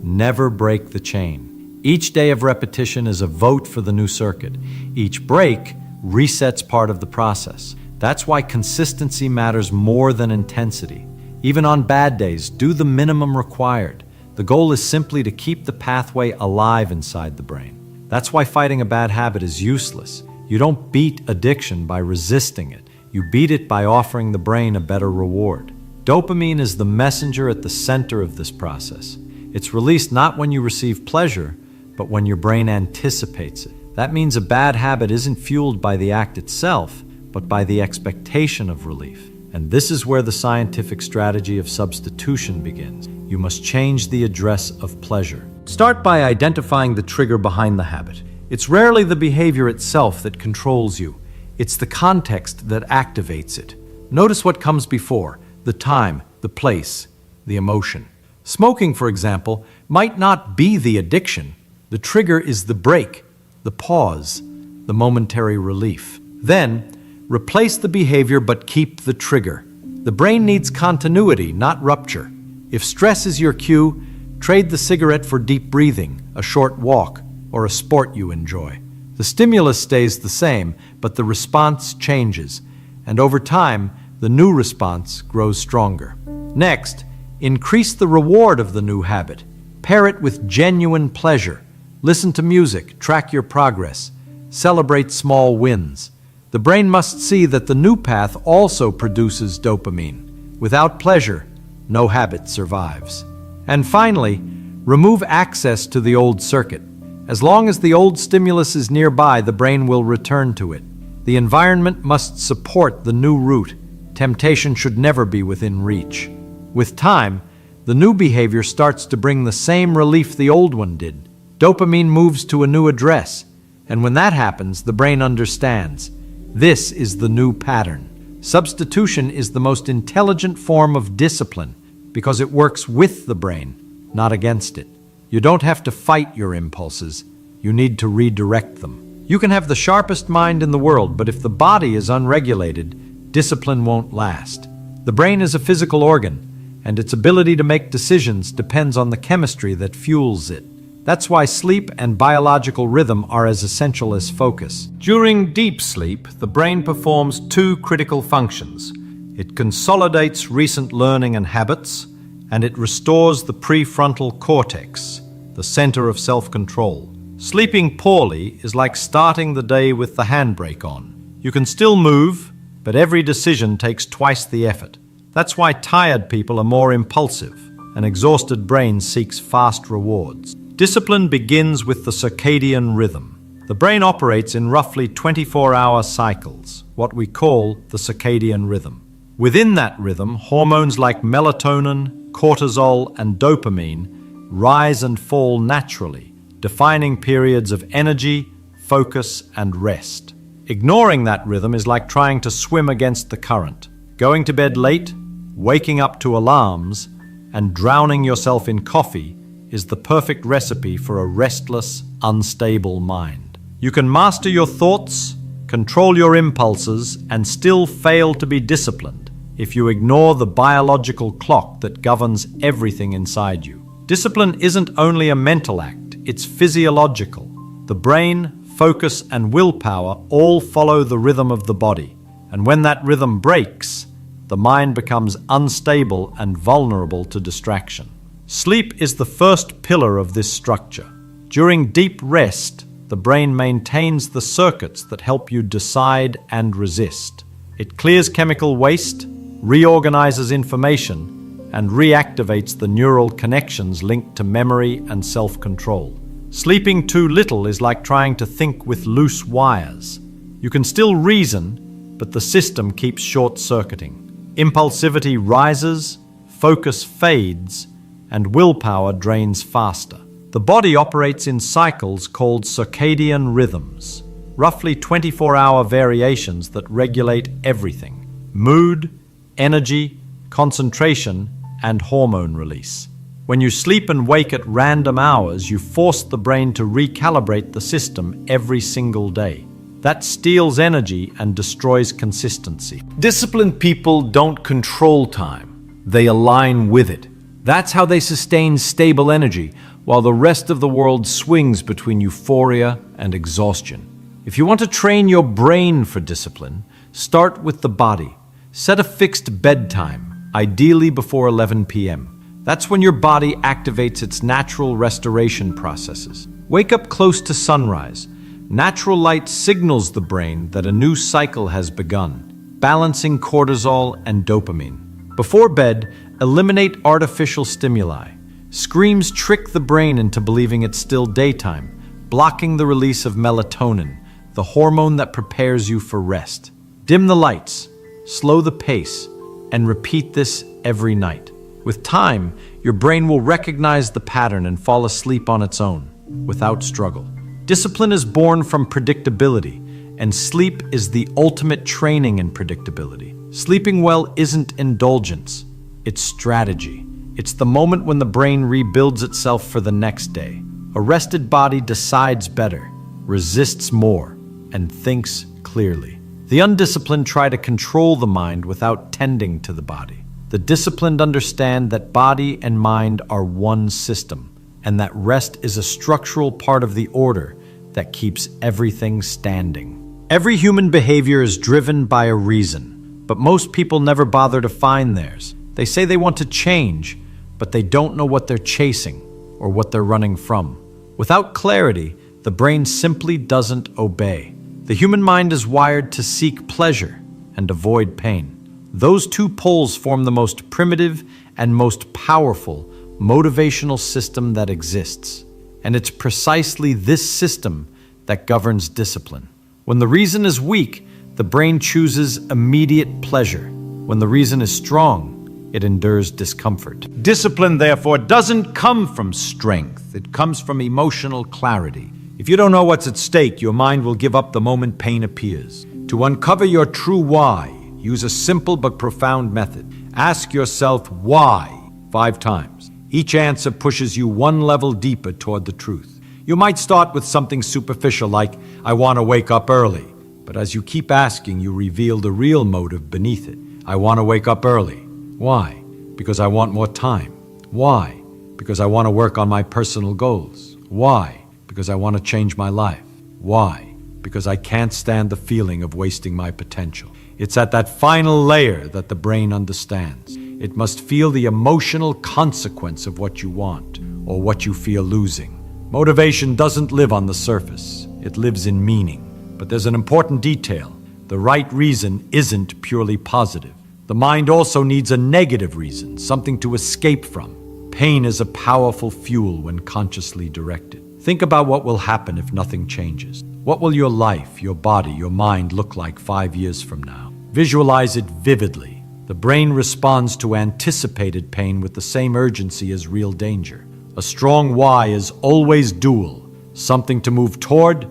never break the chain. Each day of repetition is a vote for the new circuit. Each break Reset's part of the process. That's why consistency matters more than intensity. Even on bad days, do the minimum required. The goal is simply to keep the pathway alive inside the brain. That's why fighting a bad habit is useless. You don't beat addiction by resisting it. You beat it by offering the brain a better reward. Dopamine is the messenger at the center of this process. It's released not when you receive pleasure, but when your brain anticipates it. That means a bad habit isn't fueled by the act itself, but by the expectation of relief. And this is where the scientific strategy of substitution begins. You must change the address of pleasure. Start by identifying the trigger behind the habit. It's rarely the behavior itself that controls you. It's the context that activates it. Notice what comes before: the time, the place, the emotion. Smoking, for example, might not be the addiction. The trigger is the break, the pause, the momentary relief. Then, replace the behavior but keep the trigger. The brain needs continuity, not rupture. If stress is your cue, trade the cigarette for deep breathing, a short walk, or a sport you enjoy. The stimulus stays the same, but the response changes, and over time, the new response grows stronger. Next, increase the reward of the new habit. Pair it with genuine pleasure. Listen to music, track your progress, celebrate small wins. The brain must see that the new path also produces dopamine. Without pleasure, no habit survives. And finally, remove access to the old circuit. As long as the old stimulus is nearby, the brain will return to it. The environment must support the new route. Temptation should never be within reach. With time, the new behavior starts to bring the same relief the old one did. Dopamine moves to a new address, and when that happens, the brain understands. This is the new pattern. Substitution is the most intelligent form of discipline because it works with the brain, not against it. You don't have to fight your impulses. You need to redirect them. You can have the sharpest mind in the world, but if the body is unregulated, discipline won't last. The brain is a physical organ, and its ability to make decisions depends on the chemistry that fuels it. That's why sleep and biological rhythm are as essential as focus. During deep sleep, the brain performs two critical functions. It consolidates recent learning and habits, and it restores the prefrontal cortex, the center of self-control. Sleeping poorly is like starting the day with the handbrake on. You can still move, but every decision takes twice the effort. That's why tired people are more impulsive. An exhausted brain seeks fast rewards. Discipline begins with the circadian rhythm. The brain operates in roughly 24-hour cycles, what we call the circadian rhythm. Within that rhythm, hormones like melatonin, cortisol, and dopamine rise and fall naturally, defining periods of energy, focus, and rest. Ignoring that rhythm is like trying to swim against the current. Going to bed late, waking up to alarms, and drowning yourself in coffee is the perfect recipe for a restless, unstable mind. You can master your thoughts, control your impulses, and still fail to be disciplined if you ignore the biological clock that governs everything inside you. Discipline isn't only a mental act, it's physiological. The brain, focus, and willpower all follow the rhythm of the body, and when that rhythm breaks, the mind becomes unstable and vulnerable to distraction. Sleep is the first pillar of this structure. During deep rest, the brain maintains the circuits that help you decide and resist. It clears chemical waste, reorganizes information, and reactivates the neural connections linked to memory and self-control. Sleeping too little is like trying to think with loose wires. You can still reason, but the system keeps short-circuiting. Impulsivity rises, focus fades, and willpower drains faster. The body operates in cycles called circadian rhythms, roughly 24-hour variations that regulate everything: mood, energy, concentration, and hormone release. When you sleep and wake at random hours, you force the brain to recalibrate the system every single day. That steals energy and destroys consistency. Disciplined people don't control time. They align with it. That's how they sustain stable energy, while the rest of the world swings between euphoria and exhaustion. If you want to train your brain for discipline, start with the body. Set a fixed bedtime, ideally before 11 p.m. That's when your body activates its natural restoration processes. Wake up close to sunrise. Natural light signals the brain that a new cycle has begun, balancing cortisol and dopamine. Before bed, eliminate artificial stimuli. Screams trick the brain into believing it's still daytime, blocking the release of melatonin, the hormone that prepares you for rest. Dim the lights, slow the pace, and repeat this every night. With time, your brain will recognize the pattern and fall asleep on its own, without struggle. Discipline is born from predictability, and sleep is the ultimate training in predictability. Sleeping well isn't indulgence, it's strategy. It's the moment when the brain rebuilds itself for the next day. A rested body decides better, resists more, and thinks clearly. The undisciplined try to control the mind without tending to the body. The disciplined understand that body and mind are one system, and that rest is a structural part of the order that keeps everything standing. Every human behavior is driven by a reason, but most people never bother to find theirs. They say they want to change, but they don't know what they're chasing or what they're running from. Without clarity, the brain simply doesn't obey. The human mind is wired to seek pleasure and avoid pain. Those two poles form the most primitive and most powerful motivational system that exists. And it's precisely this system that governs discipline. When the reason is weak, the brain chooses immediate pleasure. When the reason is strong, it endures discomfort. Discipline, therefore, doesn't come from strength. It comes from emotional clarity. If you don't know what's at stake, your mind will give up the moment pain appears. To uncover your true why, use a simple but profound method. Ask yourself why 5 times. Each answer pushes you one level deeper toward the truth. You might start with something superficial like, I want to wake up early. But as you keep asking, you reveal the real motive beneath it. I want to wake up early. Why? Because I want more time. Why? Because I want to work on my personal goals. Why? Because I want to change my life. Why? Because I can't stand the feeling of wasting my potential. It's at that final layer that the brain understands. It must feel the emotional consequence of what you want or what you fear losing. Motivation doesn't live on the surface. It lives in meaning. But there's an important detail. The right reason isn't purely positive. The mind also needs a negative reason, something to escape from. Pain is a powerful fuel when consciously directed. Think about what will happen if nothing changes. What will your life, your body, your mind look like 5 years from now? Visualize it vividly. The brain responds to anticipated pain with the same urgency as real danger. A strong why is always dual, something to move toward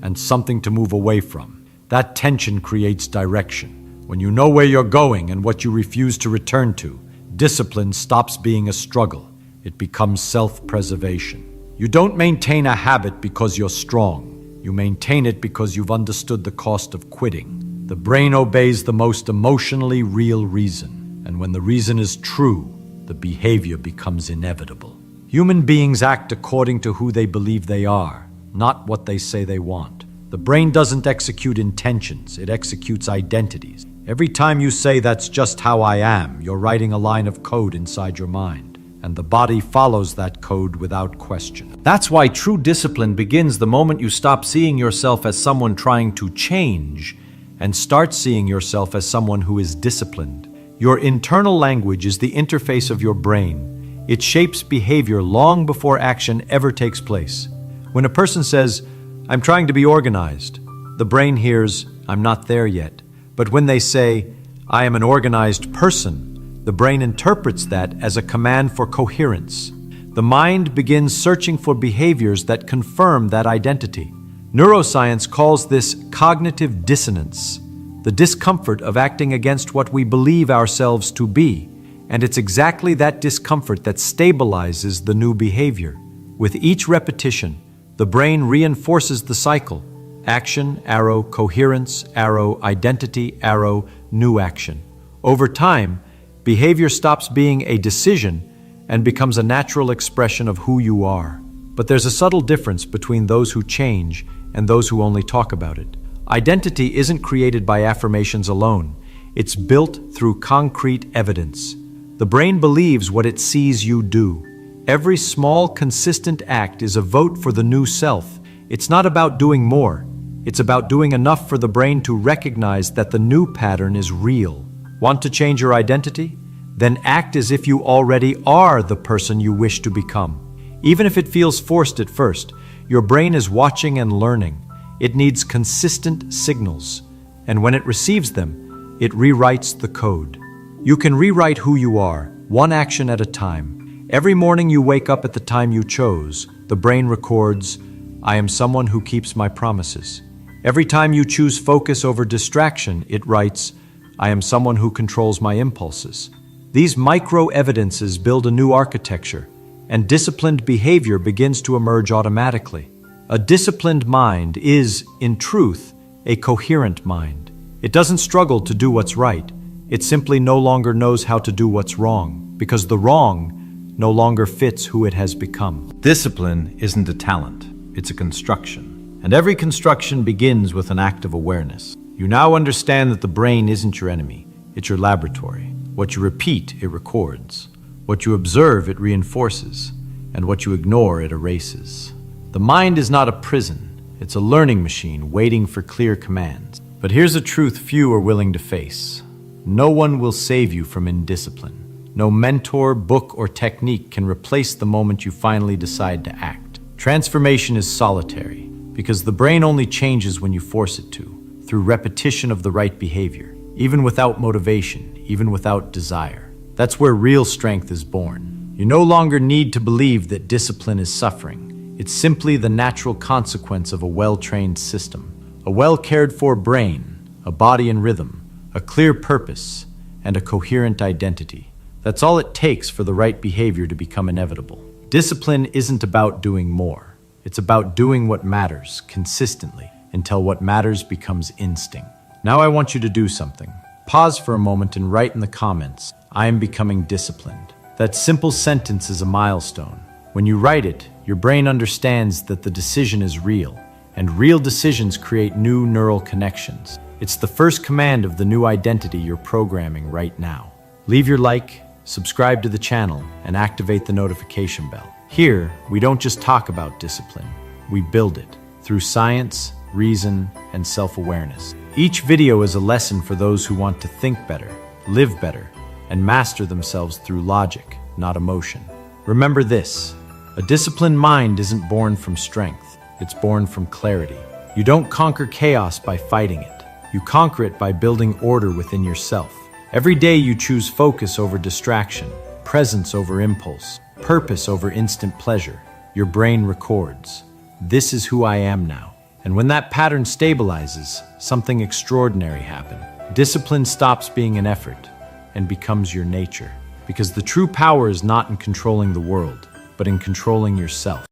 and something to move away from. That tension creates direction. When you know where you're going and what you refuse to return to, discipline stops being a struggle. It becomes self-preservation. You don't maintain a habit because you're strong. You maintain it because you've understood the cost of quitting. The brain obeys the most emotionally real reason, and when the reason is true, the behavior becomes inevitable. Human beings act according to who they believe they are, not what they say they want. The brain doesn't execute intentions, it executes identities. Every time you say that's just how I am, you're writing a line of code inside your mind, and the body follows that code without question. That's why true discipline begins the moment you stop seeing yourself as someone trying to change and start seeing yourself as someone who is disciplined. Your internal language is the interface of your brain. It shapes behavior long before action ever takes place. When a person says, I'm trying to be organized, the brain hears, I'm not there yet. But when they say, I am an organized person, the brain interprets that as a command for coherence. The mind begins searching for behaviors that confirm that identity. Neuroscience calls this cognitive dissonance, the discomfort of acting against what we believe ourselves to be, and it's exactly that discomfort that stabilizes the new behavior. With each repetition, the brain reinforces the cycle. Action, arrow, coherence, arrow, identity, arrow, new action. Over time, behavior stops being a decision and becomes a natural expression of who you are. But there's a subtle difference between those who change and those who only talk about it. Identity isn't created by affirmations alone. It's built through concrete evidence. The brain believes what it sees you do. Every small, consistent act is a vote for the new self. It's not about doing more. It's about doing enough for the brain to recognize that the new pattern is real. Want to change your identity? Then act as if you already are the person you wish to become. Even if it feels forced at first, your brain is watching and learning. It needs consistent signals, and when it receives them, it rewrites the code. You can rewrite who you are, one action at a time. Every morning you wake up at the time you chose, the brain records, "I am someone who keeps my promises." Every time you choose focus over distraction, it writes, "I am someone who controls my impulses." These micro-evidences build a new architecture, and disciplined behavior begins to emerge automatically. A disciplined mind is, in truth, a coherent mind. It doesn't struggle to do what's right. It simply no longer knows how to do what's wrong, because the wrong no longer fits who it has become. Discipline isn't a talent, it's a construction. And every construction begins with an act of awareness. You now understand that the brain isn't your enemy, it's your laboratory. What you repeat, it records. What you observe, it reinforces. And what you ignore, it erases. The mind is not a prison, it's a learning machine waiting for clear commands. But here's a truth few are willing to face. No one will save you from indiscipline. No mentor, book, or technique can replace the moment you finally decide to act. Transformation is solitary, because the brain only changes when you force it to, through repetition of the right behavior, even without motivation, even without desire. That's where real strength is born. You no longer need to believe that discipline is suffering. It's simply the natural consequence of a well-trained system, a well-cared-for brain, a body in rhythm, a clear purpose, and a coherent identity. That's all it takes for the right behavior to become inevitable. Discipline isn't about doing more. It's about doing what matters consistently until what matters becomes instinct. Now I want you to do something. Pause for a moment and write in the comments, "I am becoming disciplined." That simple sentence is a milestone. When you write it, your brain understands that the decision is real, and real decisions create new neural connections. It's the first command of the new identity you're programming right now. Leave your like, subscribe to the channel, and activate the notification bell. Here, we don't just talk about discipline, we build it through science, reason, and self-awareness. Each video is a lesson for those who want to think better, live better, and master themselves through logic, not emotion. Remember this, a disciplined mind isn't born from strength, it's born from clarity. You don't conquer chaos by fighting it. You conquer it by building order within yourself. Every day you choose focus over distraction, presence over impulse, purpose over instant pleasure. Your brain records, "This is who I am now." And when that pattern stabilizes, something extraordinary happens. Discipline stops being an effort and becomes your nature. Because the true power is not in controlling the world, but in controlling yourself.